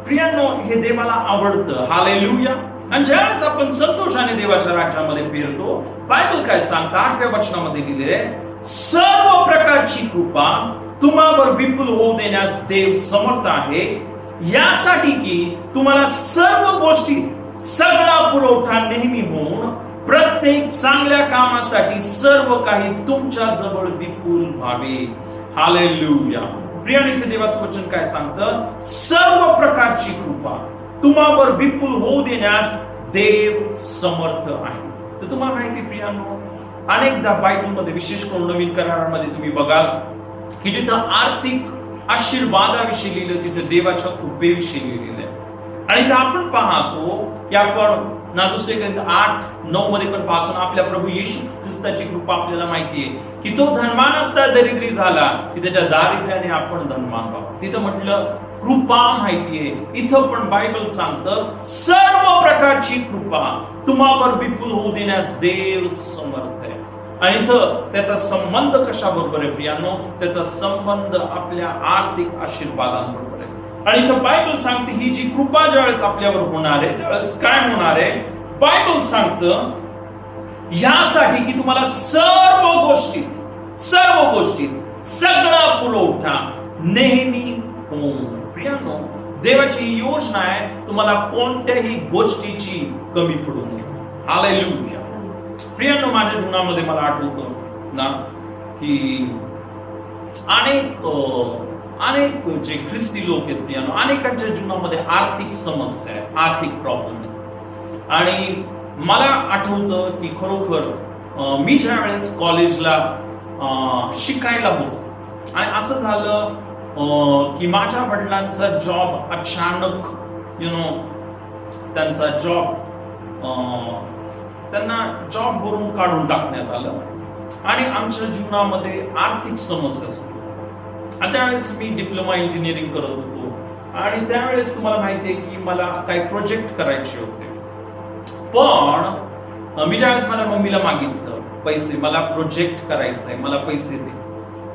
Speaker 1: प्रियांनो हे देवाला आवडतं. हालेलुया. आणि ज्यावेळेस आपण संतोषाने देवाच्या राज्यामध्ये पेरतो, बायबल काय सांगतं 8व्या वचनामध्ये लिहिले, सर्व प्रकारची कृपा तुम्हावर विपुल होऊ देण्यास देव समर्थ आहे, यासाठी की तुम्हाला सर्व गोष्टी सगळा पुरवठा नेहमी होऊन प्रत्येक चांगल्या कामासाठी सर्व काही तुमच्या जवळ विपुल व्हावे. हालेलुया. प्रियांनो, इथे देवाचं वचन काय सांगतं, सर्व प्रकारची कृपा तुम्हावर विपुल होऊ देण्यास देव समर्थ आहे. तर तुम्हाला माहिती प्रियांनो, अनेकदा बायबलमध्ये विशेष करून नवीन करारामध्ये तुम्ही बघाल की जिथं आर्थिक आशीर्वादाविषयी लिहिलं तिथे देवाच्या कृपेविषयी लिहिलेलं आहे. आणि इथं आपण पाहतो की आपण ना 2 कोरिंथ 8-9 मध्ये पण पाहतो ना, आपल्या प्रभू येशू ख्रिस्ताची कृपा आपल्याला माहिती आहे की तो धनवान असता दरिद्री झाला की त्याच्या दारिद्र्याने आपण धनवान व्हावं. तिथं म्हटलं कृपा माहितीये. इथं पण बायबल सांगतं सर्व प्रकारची कृपा तुम्हावर विपुल होऊ देण्यास देव समर्थ आहे. आणि इथं त्याचा संबंध कशाबरोबर आहे प्रियांनो, त्याचा संबंध आपल्या आर्थिक आशीर्वादांबरोबर आहे. आणि इथं बायबल सांगते ही जी कृपा ज्यावेळेस आपल्यावर होणार आहे त्यावेळेस काय होणार आहे, बायबल सांगतं यासाठी की तुम्हाला सर्व गोष्टीत सगळा पुरवठा नेहमी होऊन. प्रियांनो, देवाची योजना आहे तुम्हाला कोणत्याही गोष्टीची कमी पडू नये. हालेलुया. प्रियांनो, माझ्या जीवनामध्ये मला आठवतं ना की अनेक जे ख्रिस्ती लोक आहेत प्रियांनो, अनेकांच्या जीवनामध्ये आर्थिक समस्या आहे, आर्थिक प्रॉब्लेम आहे. आणि मला आठवतं की खरोखर मी ज्या वेळेस कॉलेजला शिकायला होतो आणि असं झालं की माझ्या वडिलांचा जॉब अचानक त्यांचा जॉब त्यांना जॉबवरून काढून टाकण्यात आलं आणि आमच्या जीवनामध्ये आर्थिक समस्या सुरू होत्या. आणि त्यावेळेस मी डिप्लोमा इंजिनिअरिंग करत होतो आणि त्यावेळेस तुम्हाला माहिती आहे की मला काही प्रोजेक्ट करायचे होते. पण मी ज्यावेळेस माझ्या मम्मीला मागितलं पैसे, मला प्रोजेक्ट करायचंय, मला पैसे दे,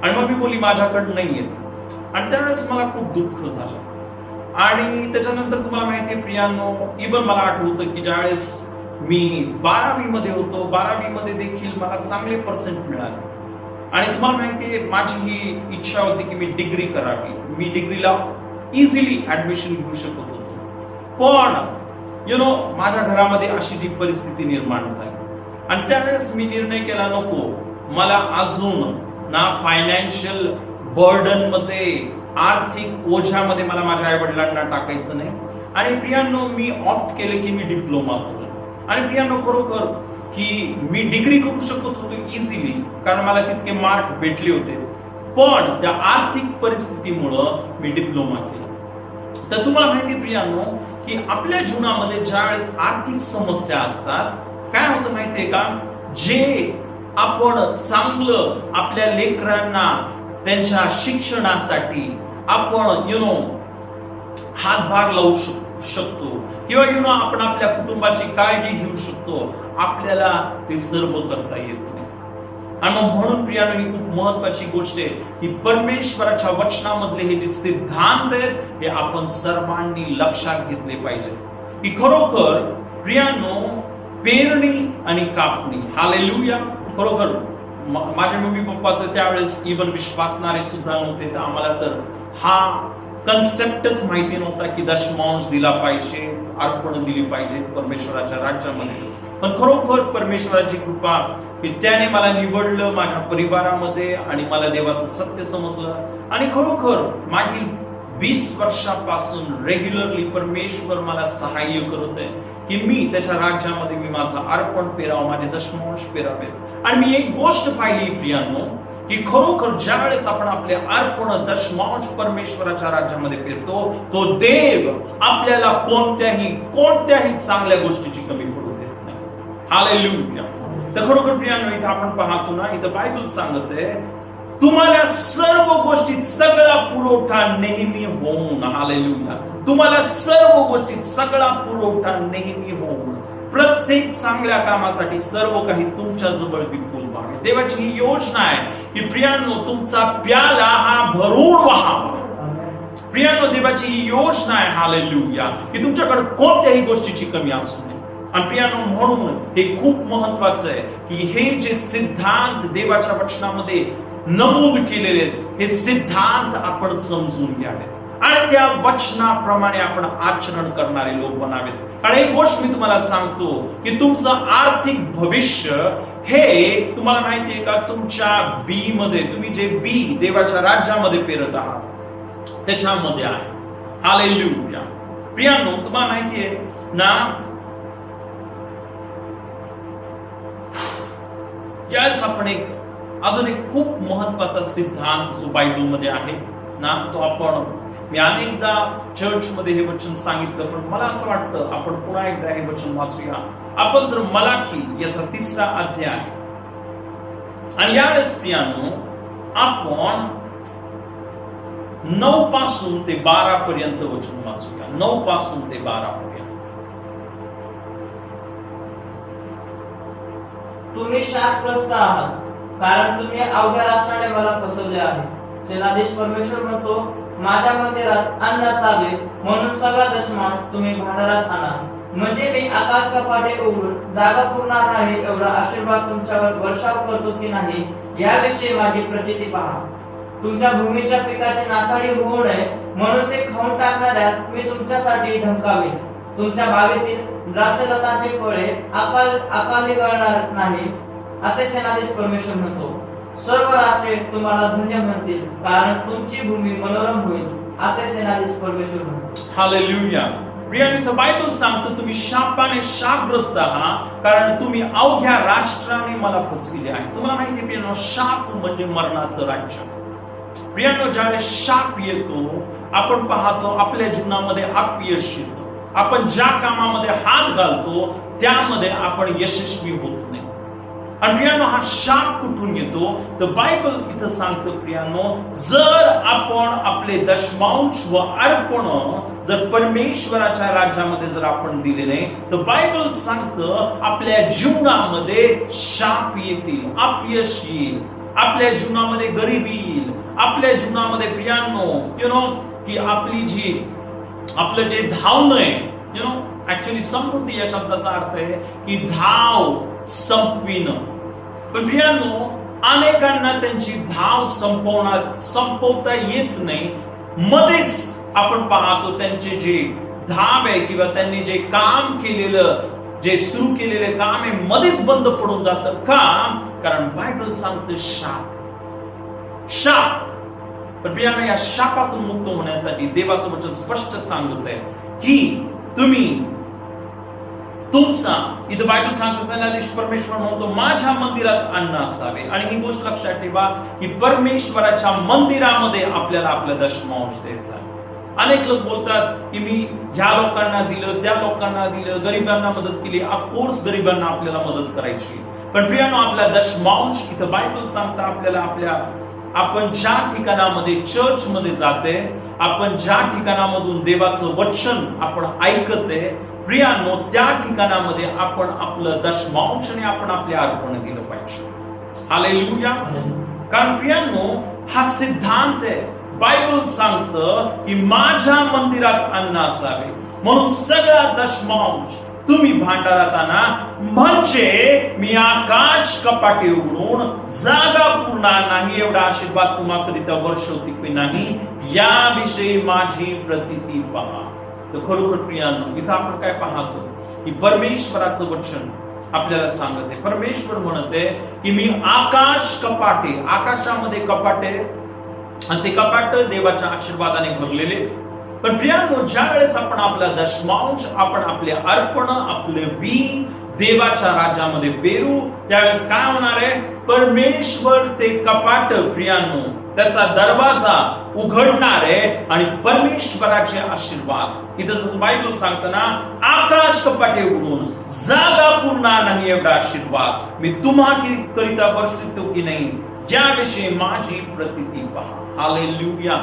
Speaker 1: आणि मम्मी बोलली माझ्याकडे नाही येत. आणि त्यावेळेस मला खूप दुःख झालं. आणि त्याच्यानंतर तुम्हाला माहिती आहे प्रियांनो, इवन मला आठवतं की ज्यावेळेस मी 12वी मध्ये होतो, 12वी मध्ये देखील मला चांगले पर्सेंट मिळाले. आणि तुम्हाला माहिती आहे माझी ही इच्छा होती की मी डिग्री करावी. मी डिग्रीला इझिली ऍडमिशन घेऊ शकत होतो. पण माझ्या घरामध्ये अशी ती परिस्थिती निर्माण झाली आणि त्यावेळेस मी निर्णय केला, नको मला अजून ना फायनान्शियल बर्डन मध्ये, आर्थिक ओझ्यामध्ये मला माझ्या आई वडिलांना टाकायचं नाही. आणि प्रियांनो, मी ऑप्ट केले की मी डिप्लोमा करू. आणि प्रियांनो, खरोखर की मी डिग्री करू शकत होतो इझिली, कारण मला तितके मार्क भेटले होते. पण त्या आर्थिक परिस्थितीमुळं मी डिप्लोमा केला. तर तुम्हाला माहिती प्रियांनो की आपल्या जीवनामध्ये ज्या वेळेस आर्थिक समस्या असतात, काय होतं माहितीये का, जे आपण चांगलं आपल्या लेकरांना त्यांच्या शिक्षणासाठी आपण हातभार लावू शकतो किंवा आपण आपल्या कुटुंबाची काळजी घेऊ शकतो, आपल्याला ते सर्व करता येत नाही. आणि म्हणून प्रियांनो, ही खूप महत्वाची गोष्ट आहे की परमेश्वराच्या वचनामधले हे जे सिद्धांत आहेत हे आपण सर्वांनी लक्षात घेतले पाहिजे की खरोखर प्रियांनो, पेरणी आणि कापणी, हालेलुया. खरोखर माझे मम्मी पप्पा तर त्यावेळेस इवन विश्वासणारे सुद्धा नव्हते. तर आम्हाला तर हा कन्सेप्टच माहिती नव्हता की दशमांश दिला पाहिजे, अर्पण दिली पाहिजे परमेश्वराच्या राज्यामध्ये. पण खरोखर परमेश्वराची कृपा की त्याने मला निवडलं माझ्या परिवारामध्ये आणि मला देवाचं सत्य समजलं. आणि खरोखर मागील 20 वर्षापासून रेग्युलरली परमेश्वर मला सहाय्य करत आहे की मी त्याच्या राज्यामध्ये मी माझं अर्पण पेरावं, माझे दशमांश पेरावे. आणि मी एक गोष्ट पाहिली प्रियांनो की खरोखर ज्या वेळेस आपण आपले अर्पण दशमांश परमेश्वराच्या राज्यामध्ये पेरतो, तो देव आपल्याला कोणत्याही चांगल्या गोष्टीची कमी पडू देत नाही. हालेलुया. तर खरोखर प्रियांनो, इथं आपण पाहतो ना, इथं बायबल सांगत आहे तुम्हाला सर्व गोष्टीत सगळा पुरवठा नेहमी होऊन, हालेलुया, तुम्हाला सर्व गोष्टीत सगळा पुरवठा नेहमी होऊन प्रत्येक चांगल्या कामासाठी सर्व काही तुमच्या जवळ विपुल व्हावे. देवाची ही योजना आहे की प्रियांनो, तुमचा प्याला हा भरून व्हावा. प्रियांनो, देवाची ही योजना आहे, हालेलुया, की तुमच्याकडे कोणत्याही गोष्टीची कमी असू नये. आणि प्रियांनो, म्हणून हे खूप महत्वाचं आहे की हे जे सिद्धांत देवाच्या वचनामध्ये नमूद केलेले आहेत, हे सिद्धांत आपण समजून घ्यावे आणि त्या वचनाप्रमाणे आपण आचरण करणारे लोक बनावेत. आणि एक गोष्ट मी तुम्हाला सांगतो की तुमचं आर्थिक भविष्य हे तुम्हाला माहितीये का, तुमच्या बी मध्ये, तुम्ही जे बी देवाच्या राज्यामध्ये पेरत आहात त्याच्यामध्ये आहे. हालेलुया. प्रियांनो, तुम्हाला माहितीये ना, ज्यावेळेस आपण अजून एक खूप महत्वाचा सिद्धांत जो बायबलमध्ये आहे ना, तो मी अनेकदा चर्चमध्ये हे वचन सांगितलं, पण मला असं वाटतं आपण पुन्हा एकदा हे वचन वाचूया. आपण जर मलाकी याचा 3रा अध्याय आणि यावेळेस प्रियांनो आपण 9 पासून ते 12 पर्यंत वचन वाचूया. 9 पासून ते 12 पर्यंत.
Speaker 2: तुम्ही शापग्रस्त आहात, कारण तुम्ही अवघ्या राष्ट्राने मला फसवले आहे. सेनाधीश परमेश्वर म्हणतो, माझ्या मंदिरात अन्न असावे म्हणून सगळा दशमांश तुम्ही भांडारात आणा, म्हणजे मी आकाश कपाटे उघडून जागा पुरणार नाही एवढा आशीर्वाद तुमच्यावर वर्षाव करतो की नाही याविषयी माझी प्रचिती पहा. तुमच्या भूमीच्या पिकाची नासाडी होऊ नये म्हणून ते खाऊन टाकणाऱ्यास मी तुमच्यासाठी धमकावेन. तुमच्या बागेतील द्राक्षलतांचे फळे अकाली गळणार नाही, असे सेनाधीश परमेश्वर म्हणतो. सर्व राष्ट्रे तुम्हाला धन्य म्हणतील, कारण तुमची भूमी मनोरम होईल, असे सेनाधीश परमेश्वर म्हणतो.
Speaker 1: हालेलुया. प्रियानो, इथं बायबल सांगतो तुम्ही शापाने शापग्रस्त आहात, कारण तुम्ही अवघ्या राष्ट्राने मला फसविले आहे. तुम्हाला माहिती आहे प्रियानो, शाप म्हणजे मरणाचं राज्य. प्रियानो, ज्यावेळेस शाप येतो, आपण पाहतो आपल्या जीवनामध्ये अपयश येतं. आपण ज्या कामामध्ये हात घालतो त्यामध्ये आपण यशस्वी होत नाही. आणि प्रियानो, हा शाप कुठून येतो? तर बायबल इथं सांगतं प्रियानो, जर आपण आपले दशमांश व अर्पण जर परमेश्वराच्या राज्यामध्ये जर आपण दिले नाही, तर बायबल सांगतं आपल्या जीवनामध्ये शाप येतील, अपयश येईल, आपल्या जीवनामध्ये गरिबी येईल, आपल्या जीवनामध्ये प्रियानो की आपलं जे धावणं आहे, ऍक्च्युअली समृद्धी या शब्दाचा अर्थ आहे की धाव संपविणं. पण प्रियानो, अनेकांना त्यांची धाव संपवता येत नाही. मध्येच आपण पाहतो त्यांचे जे धाव आहे किंवा त्यांनी जे काम केलेलं, जे सुरू केलेले काम आहे, मध्येच बंद पडून जातं. का? कारण बायबल सांगतं शाप. पण प्रियानो, या शापातून मुक्त होण्यासाठी देवाचं वचन स्पष्ट सांगत आहे की तुम्ही तुमचा, इथं बायबल सांगतं सेनाधीश परमेश्वर म्हणतो, माझ्या मंदिरात अन्न असावे. आणि ही गोष्ट लक्षात ठेवा की परमेश्वराच्या मंदिरामध्ये आपल्याला आपला दशमांश द्यायचा. अनेक लोक बोलतात की मी ह्या लोकांना दिलं, त्या लोकांना दिलं, गरिबांना मदत केली. ऑफकोर्स गरिबांना आपल्याला मदत करायची, पण प्रियानो, आपला दशमांश, इथं बायबल सांगतं आपल्याला आपण ज्या ठिकाणामध्ये चर्च मध्ये जाते, आपण ज्या ठिकाणामधून देवाचं वचन आपण ऐकते, प्रियानो, त्या ठिकाणामध्ये आपण आपलं दशमांशाने आपण आपले अर्पण दिलं पाहिजे. हालेलुया. कारण प्रियानो, हा सिद्धांत आहे. बायबल सांगतं की माझ्या मंदिरात अन्न असावे, म्हणून सगळा दशमांश तुम्ही भांडारात आणा, म्हणजे मी आकाश कपाटे उघडून जागा पुरणार नाही, एवढा आशीर्वाद तुम्हाकरिता वर्षवती की नाही, याविषयी माझी प्रतीती पहा. तर खरोखर प्रियानो, इथं आपण काय पाहतो की परमेश्वराचं वचन आपल्याला सांगत आहे. परमेश्वर म्हणत आहे की मी आकाश कपाटे, आकाशामध्ये कपाटे, आणि ते कपाट देवाच्या आशीर्वादाने भरलेले. पण प्रियानो, ज्या वेळेस आपण आपला दशमांश, आपण आपले अर्पण, आपले बी देवाच्या राज्यामध्ये पेरू, त्यावेळेस काय होणार आहे? परमेश्वर ते कपाट, प्रियानो, त्याचा दरवाजा उघडणार आहे आणि परमेश्वराचे आशीर्वाद, इथं जसं बायबल सांगतं ना, आकाश कपाटे उघडून जागा पुरणार नाही, एवढा आशीर्वाद मी तुम्हाकरिता वर्षितो की नाही, याविषयी माझी प्रतीती पहा. हालेलुया.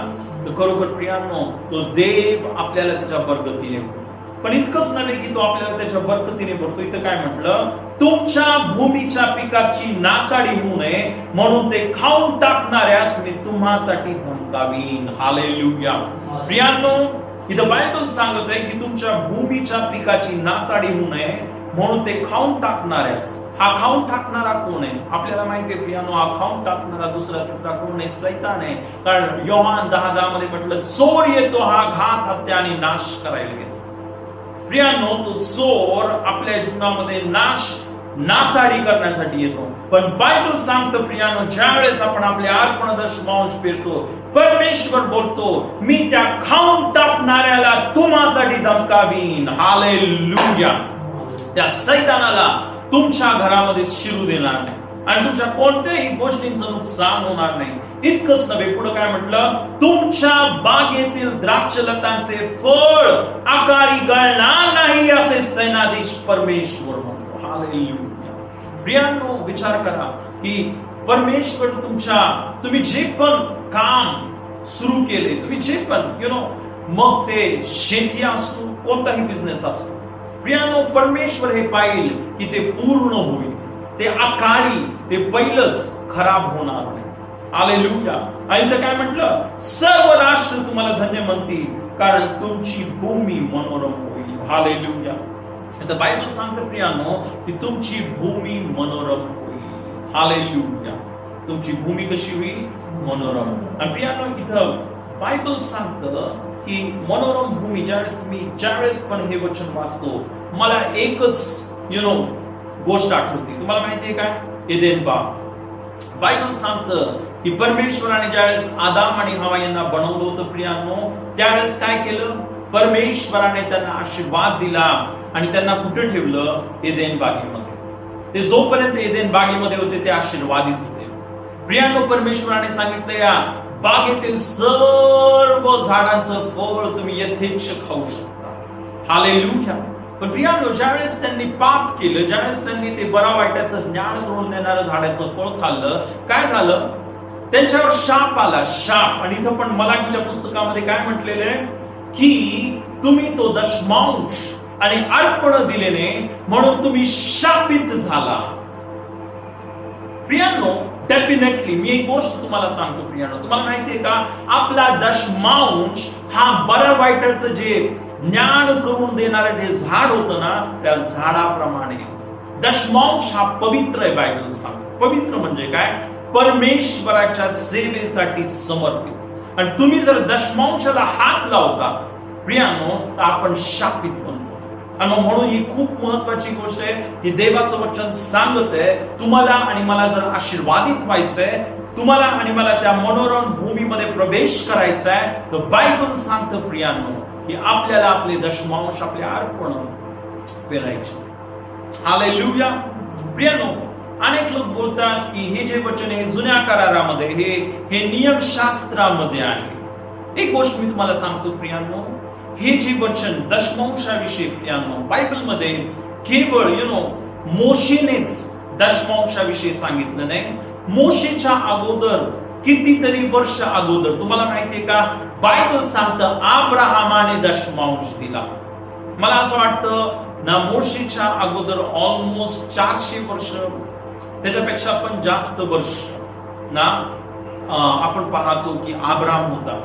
Speaker 1: तर खरोखर प्रियानो, तो देव आपल्याला त्याच्या बरकतीने भरतो. पण इतकंच नव्हे की तो आपल्याला त्याच्या बरकतीने भरतो. इथं काय म्हटलं? तुमच्या भूमीच्या पिकाची नासाडी होऊ नये म्हणून ते खाऊन टाकणाऱ्यास मी तुम्हासाठी धमकावीन. हालेलुया. प्रियानो, इथं बायबल सांगत आहे की तुमच्या भूमीच्या पिकाची नासाडी होऊ नये म्हणून ते खाऊन टाकणाऱ्यास. हा खाऊन टाकणारा कोण आहे? आपल्याला माहिती आहे प्रियानो, हा खाऊन टाकणारा दुसरा तिसरा कोण आहे? सैतान आहे. कारण योहान 10:10 मध्ये म्हटलं, चोर येतो हा घात, हत्या आणि नाश करायला येतो. प्रियानो, तो चोर आपल्या जीवनामध्ये नासाडी करण्यासाठी येतो. पण बायबल सांगतं प्रियानो, ज्या वेळेस आपण आपले अर्पण दशमांश पेरतो, परमेश्वर बोलतो, मी त्या खाऊन टाकणाऱ्याला तुम्हासाठी धमकावीन. हालेलुया. त्या सैतानाला तुमच्या घरामध्ये शिरू देणार नाही आणि तुमच्या कोणत्याही गोष्टींचं नुकसान होणार नाही. इतकंच नव्हे, पुढे काय म्हटलं? तुमच्या बागेतील द्राक्षलतांचे फळ अकाळी गळणार नाही, असे सेनाधीश परमेश्वर म्हणतो. हालेलुया. प्रियांनो, विचार करा की परमेश्वर तुम्ही जे पण काम सुरू केले, तुम्ही जे पण मग ते शेती असो, कोणताही बिझनेस असो, प्रियानो, परमेश्वर हे पाहिल की ते पूर्ण होईल, ते अकाळी, ते पहिलंच खराब होणार नाही. हालेलुया. आणि इथं काय म्हटलं? सर्व राष्ट्र तुम्हाला धन्य म्हणतील, कारण तुमची भूमी मनोरम होईल. हालेलुया. इथं बायबल सांगतं प्रियानो की तुमची भूमी मनोरम होईल. हालेलुया. तुमची भूमी कशी होईल? मनोरम. आणि प्रियानो, इथं बायबल सांगतं की मनोरम भूमी ज्यावेळेस पण हे वचन वाचतो मला एकच गोष्ट आठवते. तुम्हाला माहितीये काय? एदेन बाग. बायबल सांगतं की परमेश्वराने ज्यावेळेस आदाम आणि हवा यांना बनवलं होतं प्रियांनो, त्यावेळेस काय केलं? परमेश्वराने त्यांना आशीर्वाद दिला आणि त्यांना कुठे ठेवलं? एदेन बागेमध्ये. ते जोपर्यंत एदेन बागेमध्ये होते ते आशीर्वादित होते. प्रियांनो, परमेश्वराने सांगितलं या बागेतील सर्व झाडांचं फळ तुम्ही यथेच्छ खाऊ शकता. हालेलुया. पण प्रियांनो, ज्यावेळेस त्यांनी पाप केलं, ज्यावेळेस त्यांनी ते बरा वाईटाचं ज्ञान करून देणारं झाडाचं फळ खाल्लं, काय झालं? त्यांच्यावर शाप आला. शाप. आणि इथं पण मलाकीच्या पुस्तकामध्ये काय म्हटलेलं आहे की तुम्ही तो दशमांश आणि अर्पण दिले नाही म्हणून तुम्ही शापित झाला. प्रियांनो, डेफिनेटली मी एक गोष्ट तुम्हाला सांगतो प्रियांनो, तुम्हाला माहितीये का? आपला दशमांश हा बऱ्या वाईटाचं जे ज्ञान करून देणारं जे झाड होतं ना, त्या झाडाप्रमाणे दशमांश हा पवित्र आहे. बायबल सांगतो पवित्र म्हणजे काय? परमेश्वराच्या सेवेसाठी समर्पित. आणि तुम्ही जर दशमांशाला हात लावता प्रियांनो तर आपण शापित बनतो. आणि म्हणून ही खूप महत्वाची गोष्ट आहे की देवाचं वचन सांगत आहे तुम्हाला आणि मला जर आशीर्वादित व्हायचंय, तुम्हाला आणि मला त्या मनोरम भूमीमध्ये प्रवेश करायचा आहे, तर बायबल सांगतं प्रियांनो की आपल्याला आपले दशमांश आपले अर्पण पेरायचे. हालेलुया. प्रियांनो, अनेक लोक बोलतात की हे जे वचन आहे जुन्या करारामध्ये हे नियमशास्त्रामध्ये आहे. एक गोष्ट मी तुम्हाला सांगतो प्रियांनो, हे जे वचन दशमांशाविषयी प्रियांनो बायबलमध्ये केवळ मोशेनेच दशमांशाविषयी सांगितलं नाही. मोशेच्या अगोदर कितीतरी वर्ष अगोदर तुम्हाला माहितीये का? बायबल सांगतं अब्राहमाने दशमांश दिला. मला असं वाटतं ना, मोशेच्या अगोदर ऑलमोस्ट 400 वर्ष, त्याच्यापेक्षा पण जास्त वर्ष ना आपण पाहतो की अब्राहम होता.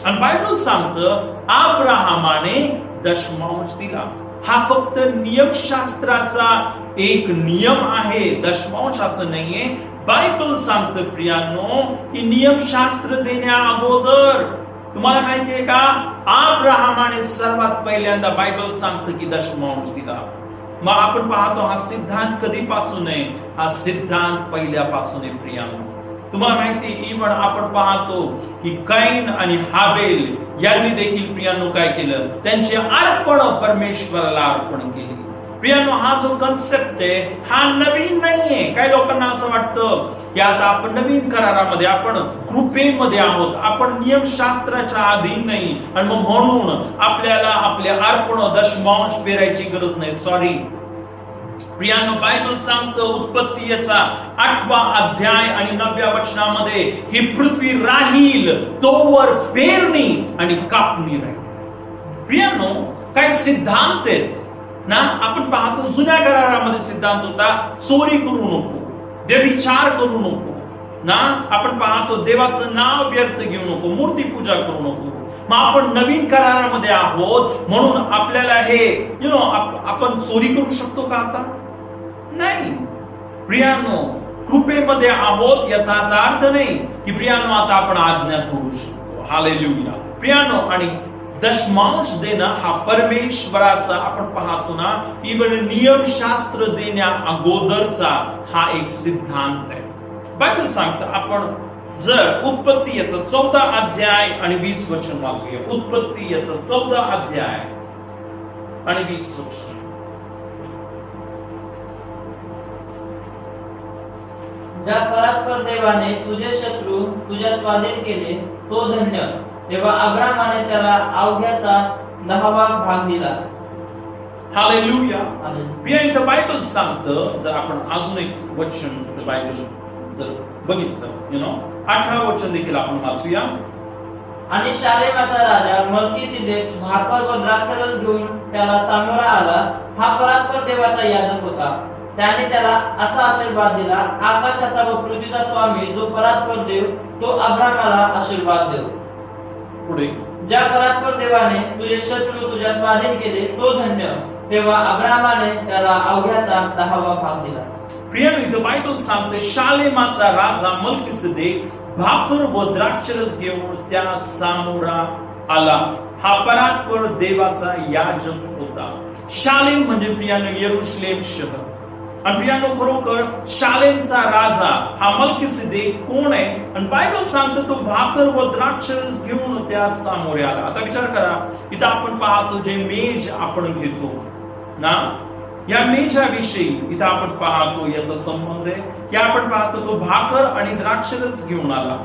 Speaker 1: आणि बायबल सांगतं अब्राहमाने दशमांश दिला. हा फक्त नियमशास्त्राचा एक नियम आहे, दशमांश असं नाहीये. बायबल सांगतं प्रियांनो की नियमशास्त्र देण्या अगोदर तुम्हाला माहितीये का? अब्राहमाने सर्वात पहिल्यांदा बायबल सांगतं की दशमांश दिला. मग आपण पाहतो हा सिद्धांत कधीपासून आहे? हा सिद्धांत पहिल्यापासून आहे प्रियांनो. तुम्हाला माहिती इव्हन आपण पाहतो की कैन आणि हाबेल यांनी देखील प्रियांनो काय केलं? त्यांचे अर्पण परमेश्वराला अर्पण केले. प्रियांनो, हा जो कन्सेप्ट आहे हा नवीन नाहीये. काही लोकांना असं वाटतं की आता आपण नवीन करारामध्ये, आपण कृपेमध्ये आहोत, आपण नियमशास्त्राच्या अधीन नाही आणि मग म्हणून आपल्याला आपले अर्पण दशमांश पेरायची गरज नाही. सॉरी प्रियांनो, बायबल सांगतं उत्पत्ती याचा 8वा अध्याय आणि 9व्या वचनामध्ये ही पृथ्वी राहील तोवर पेरणी आणि कापणी राहील. प्रियांनो, काय सिद्धांत आहेत ना? आपण पाहतो जुन्या करारामध्ये सिद्धांत होता चोरी करू नको, व्यभिचार करू नको ना. आपण पाहतो देवाचं नाव व्यर्थ घेऊ नको, मूर्ती पूजा करू नको. मग आपण नवीन करारामध्ये आहोत म्हणून आपल्याला हे आपण चोरी करू शकतो का आता? नाही. प्रियांनो, कृपेमध्ये आहोत याचा असा अर्थ नाही की प्रियांनो आता आपण आज्ञा करू शकतो. हालेलुया. प्रियांनो, आणि दशमांश देणं हा परमेश्वराचा आपण पाहतो ना इव्हन नियमशास्त्र देण्या अगोदरचा हा एक सिद्धांत आहे. बायबल सांगतं आपण जर उत्पत्ती याचा 14 अध्याय आणि 20 वचन वाचूया. उत्पत्ती याचा 14 अध्याय आणि 20 वचन.
Speaker 2: ज्या परात्पर देवाने तुझे शत्रू तुझ्या स्वाधीन केले तो धन्य. तेव्हा अब्राहमाने त्याला अवघ्याचा 10वा भाग दिला.
Speaker 1: हालेलुया. प्रिया, इथं बायबल सांगतं, जर आपण अजून एक वचन बायबल जर बघितलं 18 वचन देखील आपण वाचूया.
Speaker 2: आणि शालेमाचा राजा मल्कीसिदेक भाकर व द्राक्षरस घेऊन त्याला सामोरा आला. हा परात्पर देवाचा याजक होता. त्याने त्याला असा आशीर्वाद दिला, आकाशाचा व पृथ्वीचा स्वामी जो परात्पर देव तो अब्राहमाला आशीर्वाद देव.
Speaker 1: पुढे,
Speaker 2: ज्या परात्पर देवाने तुझे शत्रू तुझ्या स्वाधीन केले तो धन्य. तेव्हा अब्राहमाने त्याला अवघ्याचा 10वा भाग दिला.
Speaker 1: प्रियांनो, इथं बायबल सांगते शालेमाचा राजा मल्कीसिदेक भाकर व द्राक्षरस घेऊन त्या सामोरा आला. हा परात्पर देवाचा याजक होता. शालेम म्हणजे प्रियानो यरुशलेम शहर. आणि प्रियानो खरोखर शालेमचा राजा हा मल्कीसिदेक कोण आहे? आणि बायबल सांगतो तो भाकर व द्राक्षरस घेऊन त्या सामोरे आला. आता विचार करा, इथं आपण पाहतो जे मेज आपण घेतो ना, या मेजाविषयी इथं आपण पाहतो याचा संबंध आहे की आपण पाहतो तो भाकर आणि द्राक्षरस घेऊन आला.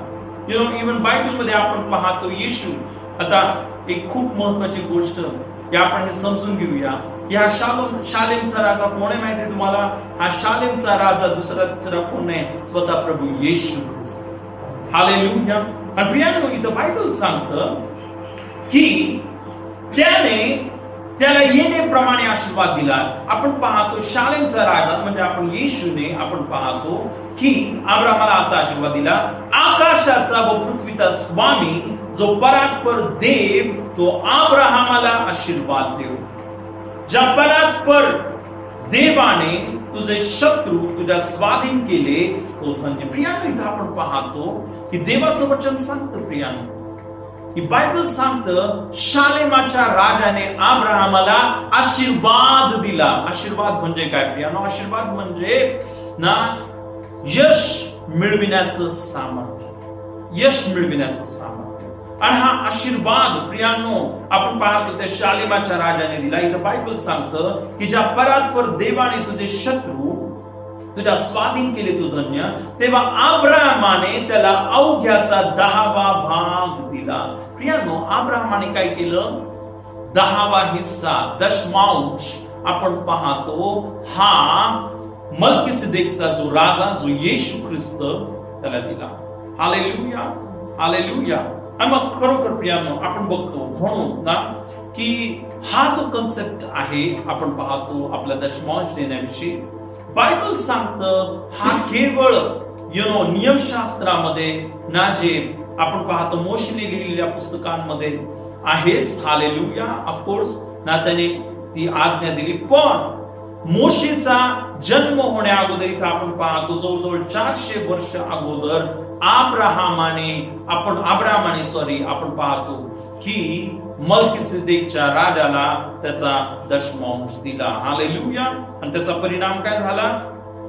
Speaker 1: इव्हन बायबल मध्ये आपण पाहतो येशू. आता एक खूप महत्वाची गोष्ट या आपण हे समजून घेऊया. या शालेमचा राजा कोण आहे माहिती आहे तुम्हाला? हा शालेमचा राजा दुसरा तिसरा कोण आहे? स्वतः प्रभू येशू ख्रिस्त. हालेलुया. आणि प्रियानो इथं बायबल सांगतं की त्याला येण्याप्रमाणे आशीर्वाद दिला. आपण पाहतो शालेमचा राजा म्हणजे आपण येशूने आपण पाहतो की अब्राहाला असा आशीर्वाद दिला, आकाशाचा व पृथ्वीचा स्वामी जो परात्पर देव तो अब्राहामाला आशीर्वाद देव. ज्या परात्पर देवाने तुझे शत्रू तुझ्या स्वाधीन केले तो धन्य. प्रियानो इथं आपण पाहतो की देवाचं वचन सांगतं प्रियानो की बायबल सांगतं शालेमाच्या राजाने अब्राहामाला आशीर्वाद दिला. आशीर्वाद म्हणजे काय प्रियानो? आशीर्वाद म्हणजे ना यश मिळविण्याचं सामर्थ्य. यश मिळविण्याचं सामर्थ्य. आणि हा आशीर्वाद प्रियानो आपण पाहतो त्या शालेमाच्या राजाने दिला. इथं बायबल सांगतं की ज्या परात्पर देवाने तुझे शत्रू तुझ्या स्वाधीन केले तू धन्य, तेव्हा अब्राहमाने त्याला अवघ्याचा 10वा भाग दिला. प्रियानो अब्राहमाने काय केलं? 10वा हिस्सा, दशमांश आपण पाहतो हा मल्कीसिदेकचा जो राजा जो येशू ख्रिस्त त्याला दिला. Hallelujah, hallelujah. आणि मग खरोखर प्रियानो आपण बघतो म्हणून ना की हा जो कन्सेप्ट आहे आपण पाहतो आपल्या दशमांश देण्याविषयी बायबल सांगतं हा केवळ नियमशास्त्रामध्ये ना जे आपण पाहतो मोशेने लिहिलेल्या पुस्तकांमध्ये आहेच. हालेलुया. ऑफकोर्स ना त्याने ती आज्ञा दिली, पण मोशेचा जन्म होण्या अगोदर इथं आपण पाहतो जवळजवळ 400 वर्ष अगोदर अब्राहमाने आपण पाहतो की मल्कीसिदेकच्या राजाला त्याचा दशमांश दिला. हालेलुया. आणि त्याचा परिणाम काय झाला?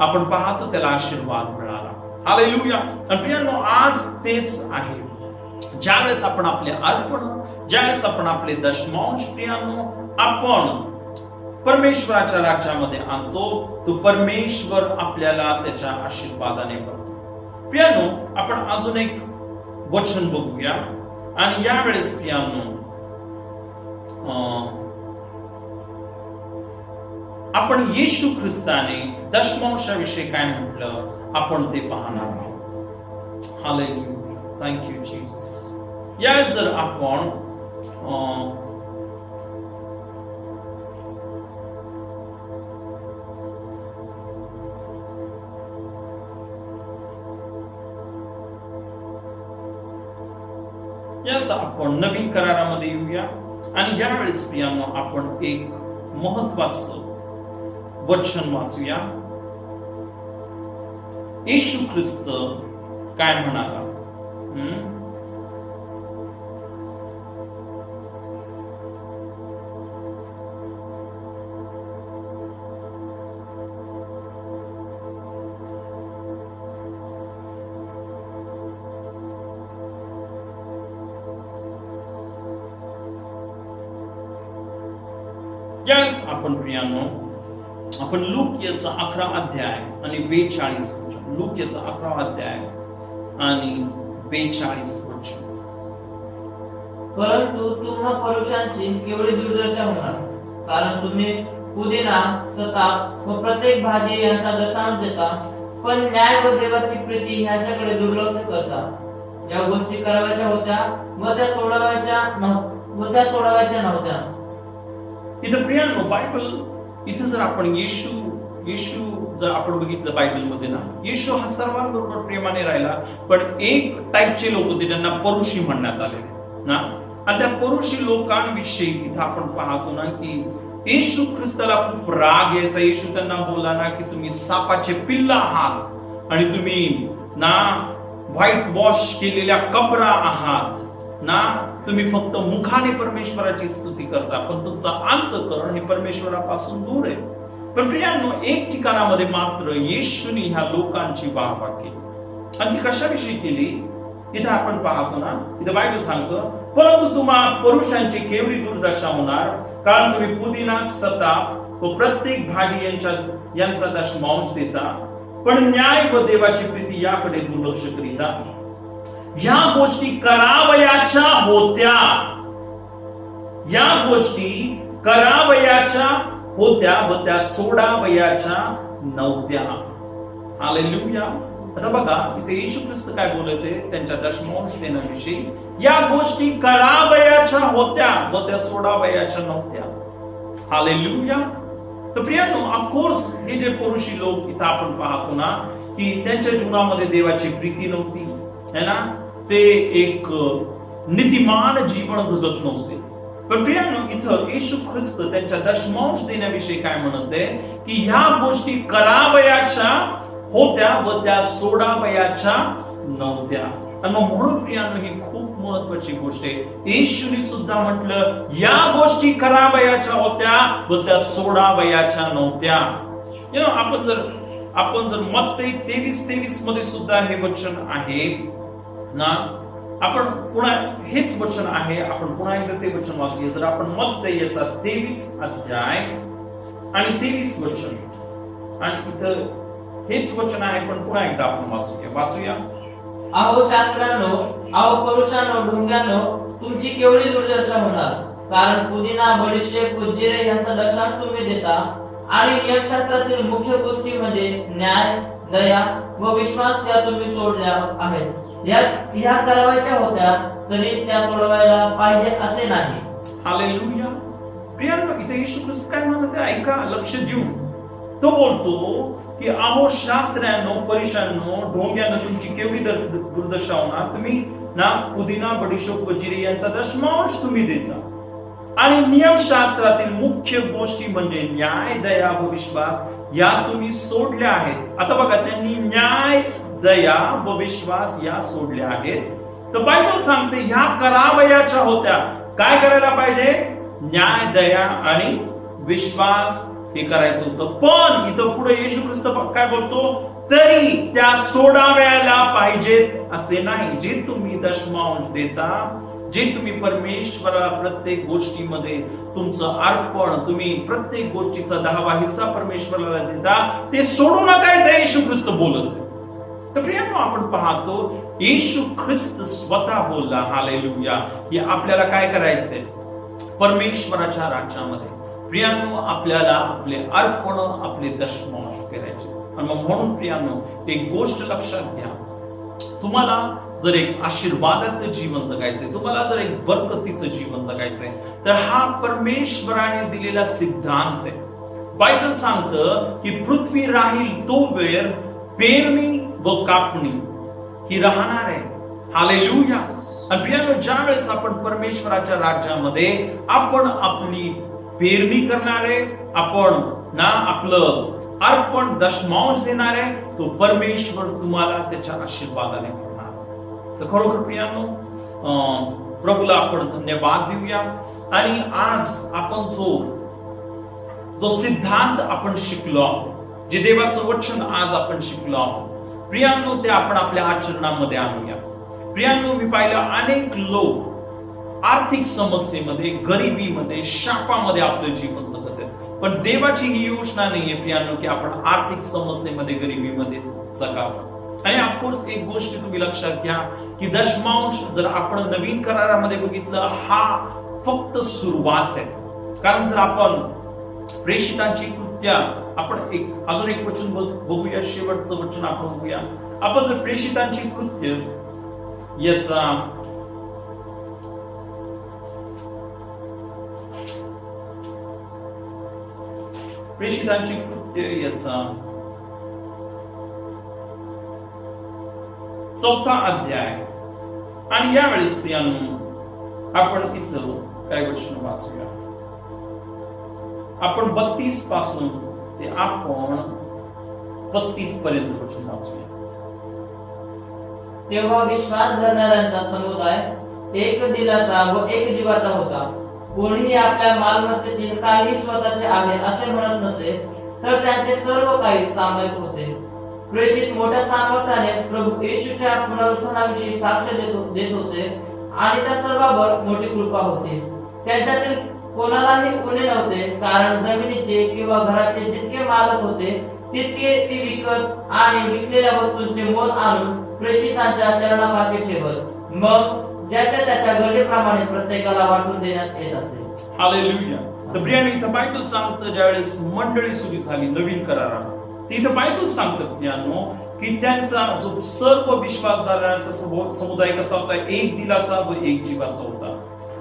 Speaker 1: आपण पाहतो त्याला आशीर्वाद मिळाला. हालेलुया. आणि प्रियानो आज तेच आहे. ज्यावेळेस आपण आपले अर्पण, ज्यावेळेस आपण आपले दशमांश प्रियानो आपण परमेश्वराच्या राज्यामध्ये आणतो, तो परमेश्वर आपल्याला त्याच्या आशीर्वादाने करतो. प्रियानो आपण अजून एक वचन बघूया. आणि यावेळेस प्रियानो आपण येशू ख्रिस्ताने दशमांशाविषयी काय म्हटलं आपण ते पाहणार आहोत. हालेलुया. Thank you Jesus. यावेळेस जर आपण आपण नवीन करारामध्ये येऊया. आणि यावेळेस प्रियानो आपण एक महत्वाचं वचन वाचूया. येशू ख्रिस्त काय म्हणाला? यावेळेस आपण प्रियानो आपण लूक याचा 11 अध्याय आणि 42 वचन. लूक याचा 11 अध्याय आणि 42 वचन.
Speaker 2: परंतु तुम्हा पुरुषांची केवढी दुर्दशा होणार, कारण तुम्ही पुदिना, सताप व प्रत्येक भाजी यांचा दशांश देता, पण न्याय व देवाची प्रीती ह्याच्याकडे दुर्लक्ष करता. या गोष्टी कराव्याच्या होत्या व त्या सोडाव्याच्या नव्हत्या.
Speaker 1: इथं प्रियानो बायबल इथं जर आपण येशू जर आपण बघितलं बायबलमध्ये ना, येशू हा सर्वांबरोबर प्रेमाने राहिला, पण एक टाईपचे लोक होते ज्यांना परुषी म्हणण्यात आले ना. आणि त्या परुषी लोकांविषयी इथं आपण पाहतो ना की येशू ख्रिस्ताला खूप राग यायचा. येशू त्यांना बोलला ना की तुम्ही सापाचे पिल्ला आहात आणि तुम्ही ना व्हाईट वॉश केलेल्या कपरा आहात. ना तुम्ही फक्त मुखाने परमेश्वराची स्तुती करता, पण तुमचं अंतःकरण हे परमेश्वरापासून दूर आहे. पण प्रियांनो, एक ठिकाणामध्ये मात्र येशूने ह्या लोकांची वाहवा केली, आणि ती कशाविषयी केली? इथे आपण पाहतो ना, इथे बायबल सांगतं, परंतु तुम्हा पुरुषांची केवढी दुर्दशा होणार, कारण तुम्ही पुदिना, सताप व प्रत्येक भाजी यांचा दशमांश देता, पण न्याय व देवाची प्रीती याकडे दुर्लक्ष करीता. ह्या गोष्टी करावयाच्या होत्या, या गोष्टी करावयाच्या होत्या व त्या सोडावयाच्या नव्हत्या. हालेलुया. आता बघा, इथे येशू ख्रिस्त काय बोलते त्यांच्या दशमांश देण्याविषयी. या गोष्टी करावयाच्या होत्या व त्या सोडावयाच्या नव्हत्या. हालेलुया. तर प्रियांनो, ऑफकोर्स हे जे पुरुषी लोक इथं आपण पाहतो ना, की त्यांच्या जीवनामध्ये देवाची प्रीती नव्हती, है ना, ते एक नीतिमान जीवन जगत नव्हते. पण प्रियांनो, इथं येशू ख्रिस्त त्यांच्या दशमांश देण्याविषयी काय म्हणते, की ह्या गोष्टी करावयाच्या होत्या व त्या सोडावयाच्या नव्हत्या. आणि मग म्हणून प्रियांनो, ही खूप महत्वाची गोष्ट आहे. येशूने सुद्धा म्हटलं, या गोष्टी करावयाच्या होत्या व त्या सोडावयाच्या नव्हत्या. आपण जर मत्ती 23:23 मध्ये सुद्धा हे वचन आहे ना, आपण पुन्हा हेच वचन आहे, आपण पुन्हा एकदा ते वचन वाचूया. जर आपण मत्ती याचा 23 अध्याय आणि 23 वचन, आणि इथं हेच वचन आहे, पण पुन्हा एकदा आपण वाचूया.
Speaker 2: अहो शास्त्रांनो, अहो पुरुषांनो, ढोंग्यांनो, तुमची केवढी दुर्दशा होणार, कारण पुदिना, बडीशेप व जिरे यांचा दशांश तुम्ही देता, आणि नियमशास्त्रातील मुख्य गोष्टी म्हणजे न्याय, दया व विश्वास या तुम्ही सोडल्या आहेत. ह्या करावयाच्या होत्या, तरी त्या सोडवायला पाहिजे असे नाही.
Speaker 1: हालेलुया. प्रियांनो, इथे येशू ख्रिस्त काय म्हणत आहे, ऐका, लक्ष देऊन. तो बोलतो की अहो शास्त्र्यांनो, परिशांनो, ढोंग्यांनो, तुमची केवढी दुर्दशा होणार, तुम्ही ना पुदिना, बडीशेप व जिरे यांचा दशमांश तुम्ही देता, आणि नियमशास्त्रातील मुख्य गोष्टी म्हणजे न्याय, दया व विश्वास या तुम्ही सोडल्या आहेत. आता बघा, त्यांनी न्याय, दया व विश्वास या सोडल्या आहेत. तर बायबल सांगते ह्या करावयाच्या होत्या. काय करायला पाहिजे? न्याय, दया आणि विश्वास हे करायचं होतं. पण इथं पुढे येशू ख्रिस्त काय बोलतो, तरी त्या सोडाव्याला पाहिजेत असे नाही. जे तुम्ही दशमांश देता, जे तुम्ही परमेश्वराला प्रत्येक गोष्टीमध्ये तुमचं अर्पण, तुम्ही प्रत्येक गोष्टीचा 10वा हिस्सा परमेश्वराला देता, ते सोडू नका, ते येशू ख्रिस्त बोलत. तर प्रियांनो, आपण पाहतो येशू ख्रिस्त स्वतः बोलला, हालेलुया, की आपल्याला काय करायचंय परमेश्वराच्या राज्यामध्ये. प्रियांनो, आपल्याला आपले अर्पण, आपले दशमांश करायचे. आणि मग म्हणून प्रियांनो, एक गोष्ट लक्षात घ्या, तुम्हाला जर एक आशीर्वादाचं जीवन जगायचंय, तुम्हाला जर एक बरकतीचं जीवन जगायचंय, तर हा परमेश्वराने दिलेला सिद्धांत आहे. बायबल सांगतं की पृथ्वी राहील तो वेळ पेरणी व कापणी ही राहणार आहे. हालेलुया. आणि प्रियांनो, ज्या वेळेस आपण परमेश्वराच्या राज्यामध्ये आपण आपली पेरणी करणार आहे, आपण ना आपलं अर्पण दशमांश देणार आहे, तो परमेश्वर तुम्हाला त्याच्या आशीर्वादाने करणार. तर खरोखर प्रियांनो, प्रभूला आपण धन्यवाद देऊया. आणि आज आपण जो सिद्धांत आपण शिकलो आहोत, जे देवाचं वचन आज आपण शिकलो आहोत, प्रियांनो, ते आपण आपल्या आचरणामध्ये आणूया. प्रियांनो, मी पाहिलं अनेक लोक आर्थिक समस्येमध्ये, गरिबीमध्ये, शापामध्ये आपलं जीवन जगत आहेत. पण देवाची ही योजना नाहीये प्रियांनो की आपण आर्थिक समस्येमध्ये, गरिबीमध्ये जगावं. आणि ऑफकोर्स एक गोष्ट तुम्ही लक्षात घ्या की दशमांश जर आपण नवीन करारामध्ये बघितलं, हा फक्त सुरुवात आहे. कारण जर आपण प्रेषितांची कृत्या, आपण अजून एक वचन बघूया, शेवटचं वचन आपण बघूया. आपण जर प्रेषितांची कृत्य याचा प्रेषितांची कृत्य याचा 4था अध्याय, आणि यावेळेस प्रियांनो आपण इथं काय वचन वाचूया. आपण 32 पासून ते आपण 35 पर्यंत वचन वाचूया.
Speaker 2: तेव्हा विश्वास धरणाऱ्यांचा समुदाय एक दिलाचा व एक जीवाचा होता. कोणीही आपल्या मालमत्तेतील काही स्वतःचे आहे असे म्हणत नसे, तर त्यांचे सर्व काही सामायिक होते. प्रेषित मोठ्या सामर्थ्याने प्रभू येशूच्या पुनरुत्थानाविषयी साक्ष देत होते आणि त्या सर्वांवर मोठी कृपा होती. त्यांच्यातील कोणालाही उणे नव्हते, कारण जमिनीचे किंवा घराचे जितके मालक होते तितके ती विकत आणि विकलेल्या वस्तूंचे मोल आणून प्रेषितांच्या चरणापाशी ठेवत. मग ज्याच्या त्याच्या गरजेप्रमाणे प्रत्येकाला वाटून देण्यात येत असे.
Speaker 1: हालेलुया. तर प्रियाने इथं बायबल सांगतं ज्यावेळेस मंडळी सुरू झाली नवीन करारात, इथं बायबल सांगतं प्रियानो की त्यांचा जो सर्व विश्वासदारांचा समुदाय कसा होता, एक दिलाचा व एक जीवाचा होता.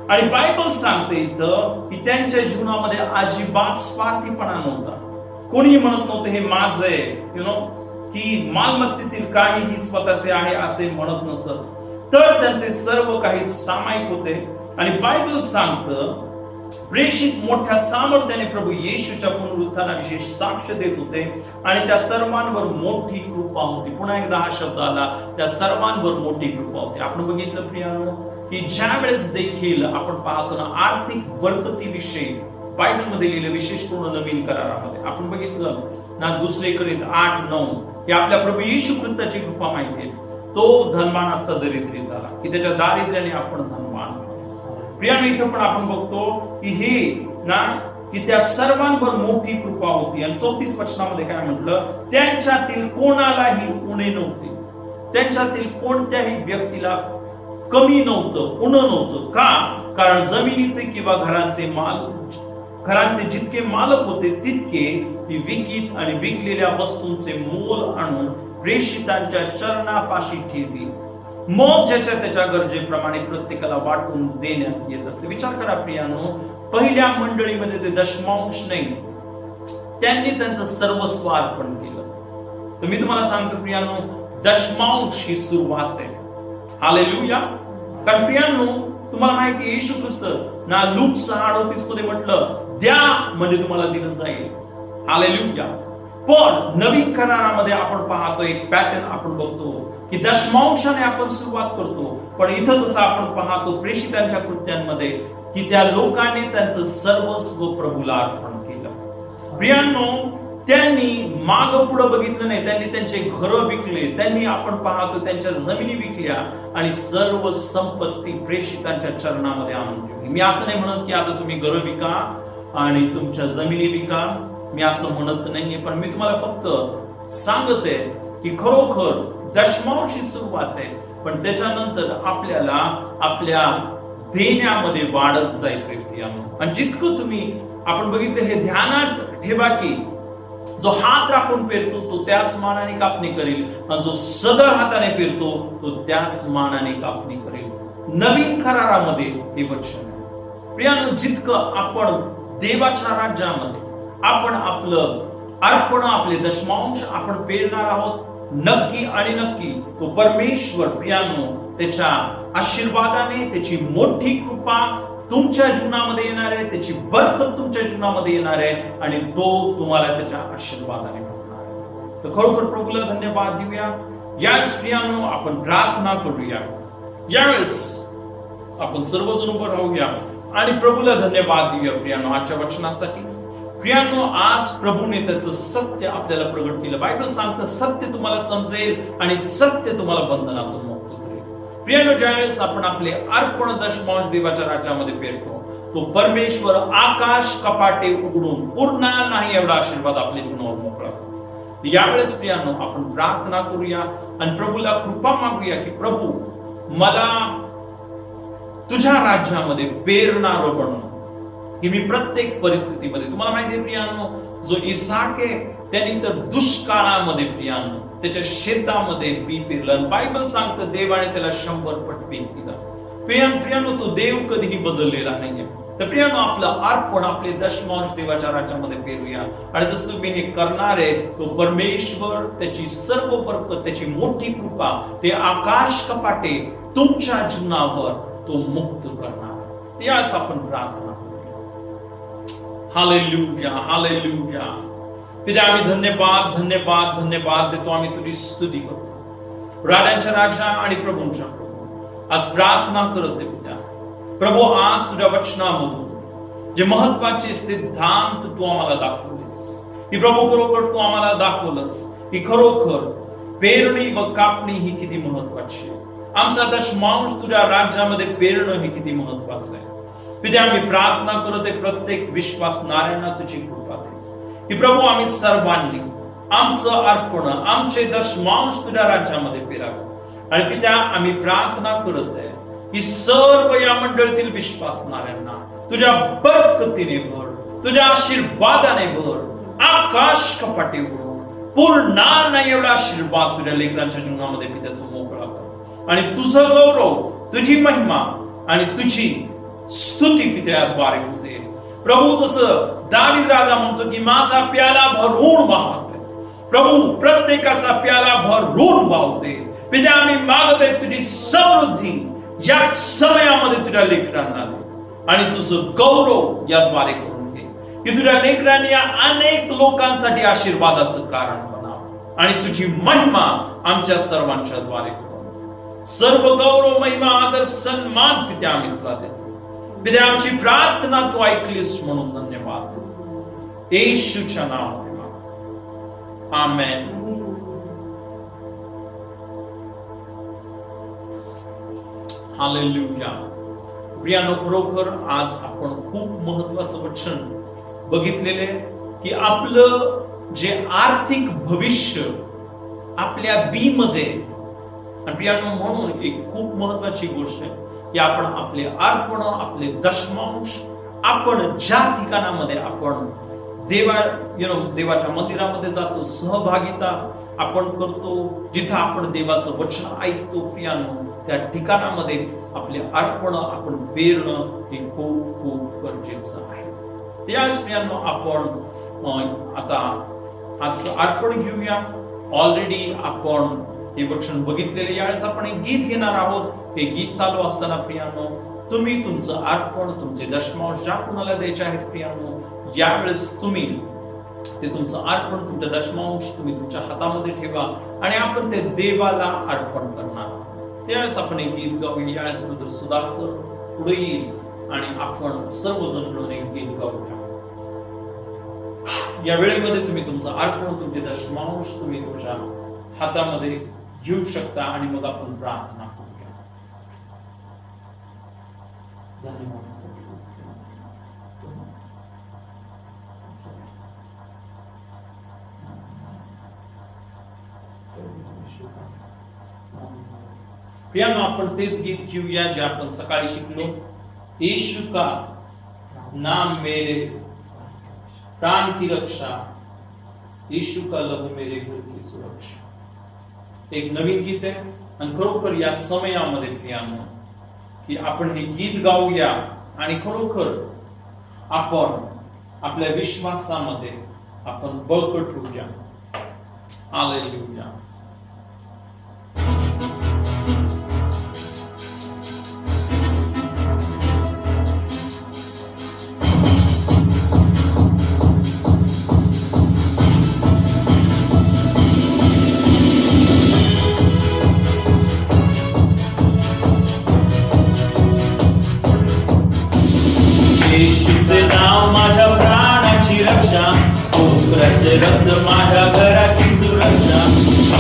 Speaker 1: आणि बायबल सांगते इथं की त्यांच्या जीवनामध्ये अजिबात स्वार्थीपणा नव्हता. कोणीही म्हणत नव्हतं हे माझं आहे, की मालमत्तेतील काहीही स्वतःचे आहे असे म्हणत नसत, तर त्यांचे सर्व काही सामायिक होते. आणि बायबल सांगतं प्रेषित मोठ्या सामर्थ्याने प्रभू येशूच्या पुनरुत्थानाविषयी साक्ष देत होते आणि त्या सर्वांवर मोठी कृपा होती. पुन्हा एकदा हा शब्द आला, त्या सर्वांवर मोठी कृपा होती. आपण बघितलं प्रियानो की ज्या वेळेस देखील आपण पाहतो ना आर्थिक बरकतीविषयी बायबलमध्ये लिहिलं, विशेष करून नवीन करारामध्ये आपण बघितलं ना 2 कोरिंथ 8-9 की आपल्या प्रभू येशू ख्रिस्ताची कृपा माहिती आहे. तो धनवान असता दरिद्री झाला की त्याच्या दारिद्र्याने आपण धनवान. प्रियानो इथं पण आपण बघतो की हे ना की त्या सर्वांवर मोठी कृपा होती. आणि 34 वचनामध्ये काय म्हटलं, त्यांच्यातील कोणालाही उणे नव्हते, त्यांच्यातील कोणत्याही व्यक्तीला कमी नव्हतं, उण नव्हतं. का? कारण जमिनीचे किंवा घरांचे जितके मालक होते तितके ती विकीत आणि विकलेल्या वस्तूंचे मोल आणून प्रेषितांच्या चरणापाशी ठेवली. मग ज्याच्या त्याच्या गरजेप्रमाणे प्रत्येकाला वाटून देण्यात येत असे. विचार करा प्रियानो, पहिल्या मंडळीमध्ये ते दशमांश नाही, त्यांनी त्यांचं सर्वस्व अर्पण केलं. तर मी तुम्हाला सांगतो प्रियानो, दशमांश ही सुरुवात आहे. हालेलुया. कारण प्रियानो तुम्हाला माहिती आहे येशू ख्रिस्त ना लूक 6:38 मध्ये म्हटलं, द्या म्हणजे तुम्हाला दिलं जाईल. हालेलुया. पण नवीन करारामध्ये आपण पाहतो एक पॅटर्न आपण बघतो की दशमांशाने आपण सुरुवात करतो. पण इथं जसं आपण पाहतो प्रेषितांच्या कृत्यांमध्ये की त्या लोकांनी त्यांचं सर्वस्व प्रभूला अर्पण केलं. प्रियांनो, त्यांनी माग पुढे बघितलं नाही, त्यांनी त्यांचे घरं विकले, त्यांनी आपण पाहतो त्यांच्या जमिनी विकल्या आणि सर्व संपत्ती प्रेषितांच्या चरणामध्ये आणून ठेवली. मी असं नाही म्हणत की आता तुम्ही घरं विका आणि तुमच्या जमिनी विका, मी असं म्हणत नाहीये. पण मी तुम्हाला फक्त सांगते की खरोखर दशमांशी सुरुवात आहे, पण त्याच्यानंतर आपल्याला आपल्या देण्यामध्ये वाढत जायचंय. आणि जितकं तुम्ही आपण बघितलं हे ध्यानात ठेवा की जो हात राखून पेरतो तो त्याच मानाने कापणी करेल, आणि जो सदळ हाताने पेरतो तो त्याच मानाने कापणी करेल. नवीन करारामध्ये हे वचन आहे. प्रियानो, जितकं आपण देवाच्या राज्यामध्ये आपण आपलं अर्पण, आपले दशमांश आपण पेरणार आहोत, नक्की आणि नक्की तो परमेश्वर प्रियानो त्याच्या आशीर्वादाने, त्याची मोठी कृपा तुमच्या जीवनामध्ये येणार आहे, त्याची बरकत तुमच्या जीवनामध्ये येणार आहे आणि तो तुम्हाला त्याच्या आशीर्वादाने भेटणार आहे. तर खरोखर प्रभूला धन्यवाद देऊया. याच प्रियानो आपण प्रार्थना करूया. यावेळेस आपण सर्वजण उभं राहूया आणि प्रभूला धन्यवाद देऊया प्रियानो आजच्या वचनासाठी. प्रियानो, आज प्रभूने त्याचं सत्य आपल्याला प्रगट केलं. बायबल सांगतं सत्य तुम्हाला समजेल आणि सत्य तुम्हाला बंधनातून मुक्त करेल. प्रियानो, ज्यावेळेस आपण आपले अर्पण दशमांश देवाच्या राज्यामध्ये पेरतो, तो परमेश्वर आकाश कपाटे उघडून पूर्ण नाही एवढा आशीर्वाद आपल्या जीवनावर मोकळा. यावेळेस प्रियानो आपण प्रार्थना करूया आणि प्रभूला कृपा मागूया की प्रभू मला तुझ्या राज्यामध्ये पेरणारं बनव, की मी प्रत्येक परिस्थितीमध्ये. तुम्हाला माहिती आहे प्रियानो, जो इसाक आहे त्यांनी तर दुष्काळामध्ये प्रियानो त्याच्या शेतामध्ये बी पेरलं. बायबल सांगतं देवाने त्याला 100 पट पीक दिलं. प्रियानो, तो देव कधीही बदललेला नाहीये. तर प्रियानो, आपलं अर्पण, आपले दशमांश देवाच्या राज्यामध्ये पेरूया. आणि जसं तुम्ही हे करणार आहे, तो परमेश्वर त्याची सर्व बरकत, त्याची मोठी कृपा, ते आकाश कपाटे तुमच्या जीवनावर तो मुक्त करणार. यास आपण प्रार्थना. Hallelujah, hallelujah. पिता, आम्ही धन्यवाद धन्यवाद धन्यवाद देतो. आम्ही तुझी स्तुती करतो. राजांच्या राजा आणि प्रभूंच्या प्रभू, आज प्रार्थना करते पित्या प्रभू, आज तुझ्या वचनामधून जे महत्वाचे सिद्धांत तू आम्हाला दाखवलेस की प्रभू, खरोखर तू आम्हाला दाखवलंस की खरोखर पेरणी व कापणी ही किती महत्वाची आहे. आमचा दशमांश तुझ्या राज्यामध्ये पेरणं हे किती महत्वाचं आहे. पित्या, आम्ही प्रार्थना करत आहे प्रत्येक विश्वासणाऱ्यांना तुझी कृपा दे की प्रभू, आम्ही सर्वांनी आमचं अर्पण, आमचे दशमांश तुझ्या राज्यामध्ये पेरावं. आणि पित्या, आम्ही प्रार्थना करत आहे की सर्व या मंडळीतील विश्वासणाऱ्यांना तुझ्या बरकतीने भर, तुझ्या आशीर्वादाने भर, आकाश कपाटी भर, पूर्ण नाही एवढा आशीर्वाद तुझ्या लेकरांच्या जीवनामध्ये पित्या तू मोकळा कर. आणि तुझं गौरव, तुझी महिमा आणि तुझी स्तुती पित्याद्वारे होते. प्रभू, जसं दावीद राजा म्हणतो की माझा प्याला भरून वाहते. प्रभू, प्रत्येकाचा प्याला भरून वाहते. पित्या, आम्ही मागत आहे तुझी समृद्धी या समयामध्ये तुझ्या लेकरांना दे आणि तुझं गौरव याद्वारे करून घे की तुझ्या लेकरांनी या अनेक लोकांसाठी आशीर्वादाचं कारण बनाव आणि तुझी महिमा आमच्या सर्वांच्या द्वारे करून. सर्व गौरव, महिमा, आदर, सन्मान पित्या आम्ही तुला देतो. पित्या, आमची प्रार्थना तू ऐकलीस म्हणून धन्यवाद. येशूच्या नावामध्ये आमेन. हालेलुया. प्रियानो, खरोखर आज आपण खूप महत्वाचं वचन बघितलेले की आपलं जे आर्थिक भविष्य आपल्या बी मध्ये. आणि प्रियानो, म्हणून एक खूप महत्वाची गोष्ट आहे की आपण आपले अर्पण, आपले दशमांश आपण ज्या ठिकाणामध्ये आपण देवाच्या मंदिरामध्ये जातो, सहभागिता आपण करतो, जिथं आपण देवाचं वचन ऐकतो प्रियानो, त्या ठिकाणामध्ये आपले अर्पण आपण पेरणं हे खूप खूप गरजेचं आहे. त्याच प्रियानो, आपण आता आज अर्पण घेऊया. ऑलरेडी आपण हे वचन बघितलेले. यावेळेस आपण एक गीत घेणार आहोत. हे गीत चालू असताना प्रियानो, तुम्ही तुमचं अर्पण, तुमचे दशमांश ज्या कुणाला द्यायचे आहेत प्रियानो, यावेळेस तुम्ही ते तुमचं अर्पण, तुमचे दशमांश तुम्ही तुमच्या हातामध्ये ठेवा आणि आपण ते देवाला अर्पण करणार. त्यावेळेस आपण एक गीत गाऊया. यावेळेस सुधाकर पुढे येईल आणि आपण सर्वजण मिळून एक गीत गाऊया. या वेळेमध्ये तुम्ही तुमचं अर्पण, तुमचे दशमांश तुम्ही तुमच्या हातामध्ये घेऊ शकता आणि मग आपण प्रार्थना करूया. धन्यवाद. प्रियानो, आपण तेच गीत घेऊया जे आपण सकाळी शिकलो. यीशु का नाम मेरे प्राण की रक्षा, यीशु का लहू मेरे घर की सुरक्षा. एक नवीन गीत आहे आणि खरोखर या समयामध्ये प्रियानो की आपण हे गीत गाऊया आणि खरोखर आपण आपल्या विश्वासामध्ये आपण बळकट होऊया. हालेलुया.
Speaker 3: येशूचे नाव माझ्या प्राणाची रक्षा, कोपराचे रक्त माझ्या घराची सुरक्षा.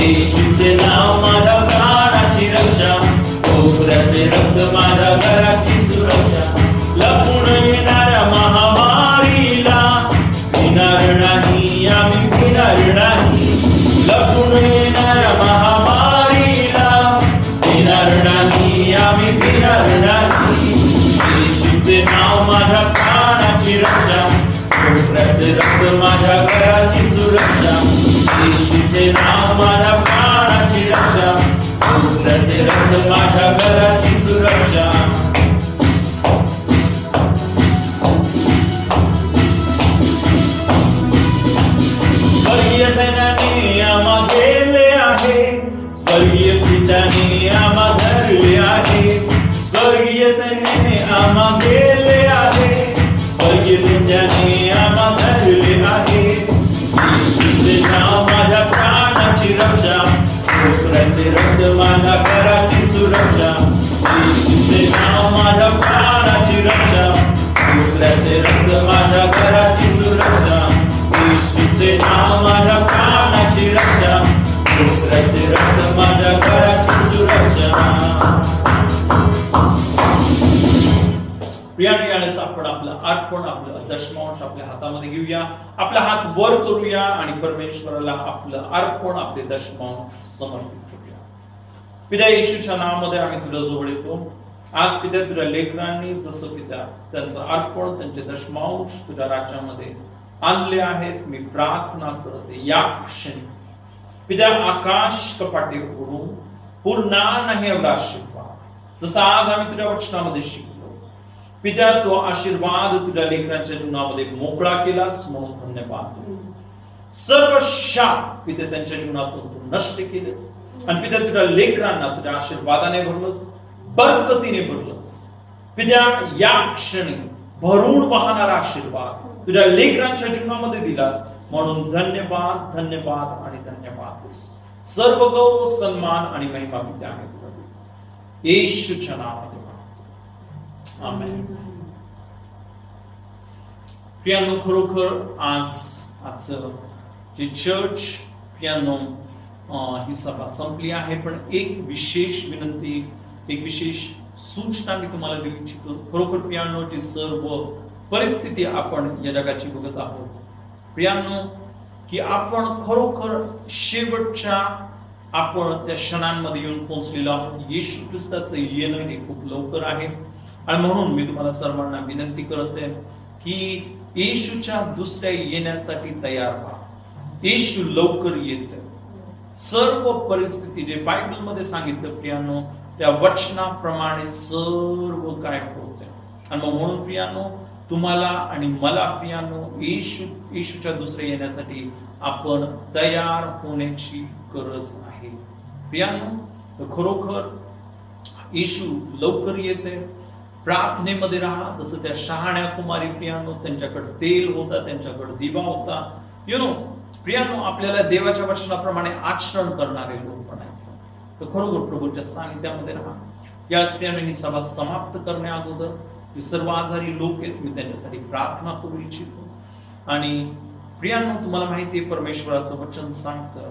Speaker 3: येशूचे नाव माझ्या प्राणाची रक्षा, कोपराचे रक्त माझ्या घराची सुरक्षा. लपून येणाऱ्या महामारीला भिणार नाही, आम्ही भिणार नाही. लपून येणाऱ्या महामारीला भिणार नाही, आम्ही भिणार नाही. येशूचे नाव माझ्या प्राणाची रक्षा, कोपऱ्याचे रक्त माझ्या घराची सुरक्षा. येशूचे नाव माझ्या प्राणाची रक्षा, कोपऱ्याचे रक्त माझ्या घराची सुरक्षा. स्वर्गीय सैन्याने आम्हा घेरले आहे, स्वर्गीय पित्याने आम्हा धरले आहे. स्वर्गीय सैन्याने आम्हा घेरले आहे, स्वर्गीय पित्याने आम्हा धरले आहे. येशूचे नाव माझ्या प्राणाची रक्षा, कोपऱ्याचे रक्त माझ्या घराची सुरक्षा.
Speaker 1: अर्पण, आपलं दशमांश आपल्या हातामध्ये घेऊया, आपला हात वर करूया आणि परमेश्वराला आपलं अर्पण, आपले दशमांश समर्पित करूया. पिता येशूच्या नावामध्ये आम्ही तुला जवळ येतो. आज पिता तुझ्या लेकरांनी जसं पिता त्यांचं अर्पण, त्यांचे दशमांश तुझ्या राज्यामध्ये आणले आहेत, मी प्रार्थना करते या क्षणी पिता आकाश कपाटे उघडून पूर्ण नाही एवढा आशीर्वाद जसं आज आम्ही तुझ्या वचनामध्ये शिकलो पिता, तो आशीर्वाद तुझ्या लेकरांच्या जीवनामध्ये मोकळा केलास म्हणून धन्यवाद. सर्व शाप पिता त्यांच्या जीवनातून तू नष्ट केलेस आणि पिता तुझ्या लेकरांना तुझ्या आशीर्वादाने भरलंस, बरकतीने भरलंस. पिता या क्षणी भरून वाहणारा आशीर्वाद तुझ्या लेकरांच्या जीवनामध्ये दिलास म्हणून धन्यवाद, धन्यवाद आणि धन्यवाद. सर्व गौरव, सन्मान आणि महिमा पिता आम्ही तुला देतो येशूच्या नावामध्ये. आमेन. प्रियांनो, खरोखर आजचं जे चर्च प्रियांनो ही सभा संपली आहे, पण एक विशेष विनंती, एक विशेष सूचना मी तुम्हाला देऊ इच्छितो. खरोखर प्रियांनो, जी सर्व परिस्थिती आपण या जगाची बघत आहोत प्रियांनो, की आपण खरोखर शेवटच्या आपण त्या क्षणांमध्ये येऊन पोहोचलेलो आहोत. येशू ख्रिस्ताचं येणं हे खूप लवकर आहे आणि म्हणून मी तुम्हाला सर्वांना विनंती करते की येशूच्या दुसऱ्या येण्यासाठी तयार व्हा. येशू लवकर येते. सर्व परिस्थिती जे बायबलमध्ये सांगितलं प्रियांनो, त्या वचनाप्रमाणे सर्व काय होते. आणि मग म्हणून प्रियांनो, तुम्हाला आणि मला प्रियांनो येशूच्या दुसऱ्या येण्यासाठी आपण तयार होण्याची गरज आहे. प्रियांनो, खरोखर येशू लवकर येते. प्रार्थनेमध्ये राहा. जसं त्या शहाण्या कुमारी प्रियांनो, त्यांच्याकडे तेल होता, त्यांच्याकडे दिवा होता. प्रियांनो, आपल्याला देवाच्या वचनाप्रमाणे आचरण करणारे लोक बनायचं. तर खरोखर प्रभूच्या सानिध्यामध्ये राहा. याच प्रियांनो, ही सभा समाप्त करण्या अगोदर जे सर्व आजारी लोक आहेत मी त्यांच्यासाठी प्रार्थना करू इच्छितो. आणि प्रियांनो, तुम्हाला माहिती आहे परमेश्वराचं वचन सांगतं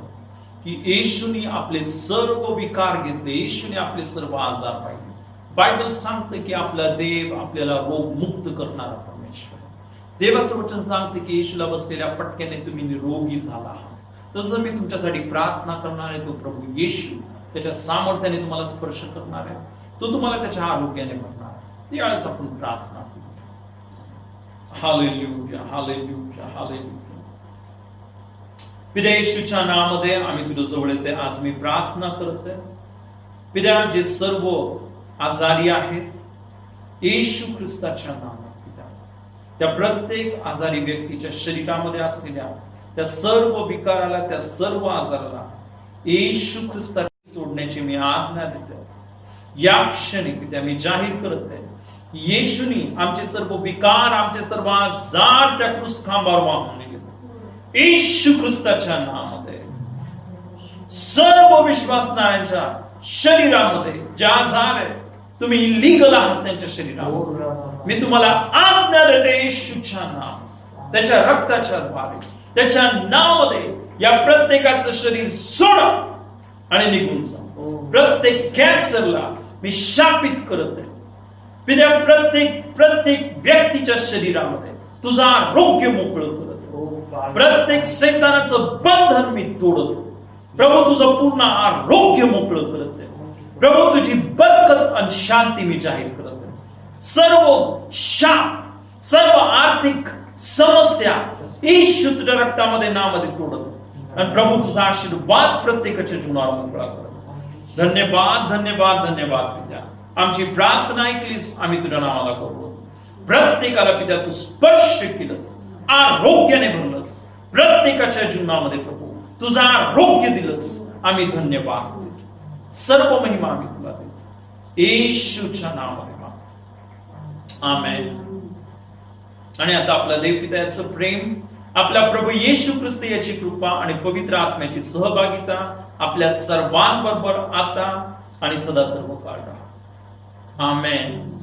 Speaker 1: की येशूने आपले सर्व विकार घेतले, येशूने आपले सर्व आजार पाहिले. बायबल सांगतं की आपला देव आपल्याला रोग मुक्त करणारा परमेश्वर. देवाचं वचन सांगतं की येशूला बसलेल्या पटक्याने तुम्ही निरोगी झाला आहात. तसं मी तुमच्यासाठी प्रार्थना करणार आहे. तो प्रभू येशू त्याच्या सामर्थ्याने तुम्हाला स्पर्श करणार आहे. तो तुम्हाला त्याच्या आरोग्याने भरणार आहे. यावेळेस आपण प्रार्थना करू. Hallelujah, hallelujah, hallelujah. पिता येशूच्या नावामध्ये आम्ही तुझ्या जवळ येते. आज मी प्रार्थना करते पिता, जे सर्व आजारी आहेत येशू ख्रिस्ताच्या नावात पिता, त्या प्रत्येक आजारी व्यक्तीच्या शरीरामध्ये असलेल्या त्या सर्व विकाराला, त्या सर्व आजाराला येशू ख्रिस्ताची सोडण्याची मी आज्ञा देते. या क्षणी पिता मी जाहीर करते, येशूनी आमचे सर्व विकार, आमचे सर्व आजार त्या क्रूस खांबावर वाहून नेले. येशू ख्रिस्ताच्या नावामध्ये सर्व विश्वासणाऱ्यांच्या शरीरामध्ये ज्या आजार आहे, तुम्ही इलिगल आहात त्यांच्या शरीरामध्ये, मी तुम्हाला आज्ञा देते येशूच्या नाव, त्याच्या रक्ताच्या द्वारे, त्याच्या नावामध्ये या प्रत्येकाचं शरीर सोडा आणि निघून जा. प्रत्येक कॅन्सरला मी शापित करत आहे. प्रत्येक व्यक्तीच्या शरीरामध्ये तुझं आरोग्य मोकळं करत. प्रत्येक सैतानाचं बंधन मी तोडतो. प्रभू तुझं पूर्ण आरोग्य मोकळं करत आहे. प्रभू तुझी बरकत आणि शांती मी जाहीर करत आहे. सर्व शाप, सर्व आर्थिक समस्या येशू तुझ्या रक्तामध्ये नावामध्ये तोडतो. आणि प्रभू तुझा आशीर्वाद प्रत्येकाच्या जीवनावर मोकळा करत. धन्यवाद, धन्यवाद, धन्यवाद पिता. आमची प्रार्थना ऐकलीस, आम्ही तुझ्या नावाला करू. प्रत्येकाला पिता तू स्पर्श केलंस, आरोग्याने भरलंस. प्रत्येकाच्या जीवनामध्ये प्रभू तुझं आरोग्य दिलंस. आम्ही धन्यवाद देतो. सर्व महिमा आम्ही तुला देतो येशूच्या नावाने. आमेन. आणि आता आपल्या देवपिता याचं प्रेम, आपला प्रभू येशू ख्रिस्त याची कृपा आणि पवित्र आत्म्याची सहभागिता आपल्या सर्वांबरोबर आता आणि सदा सर्व काळ राहा. आमेन.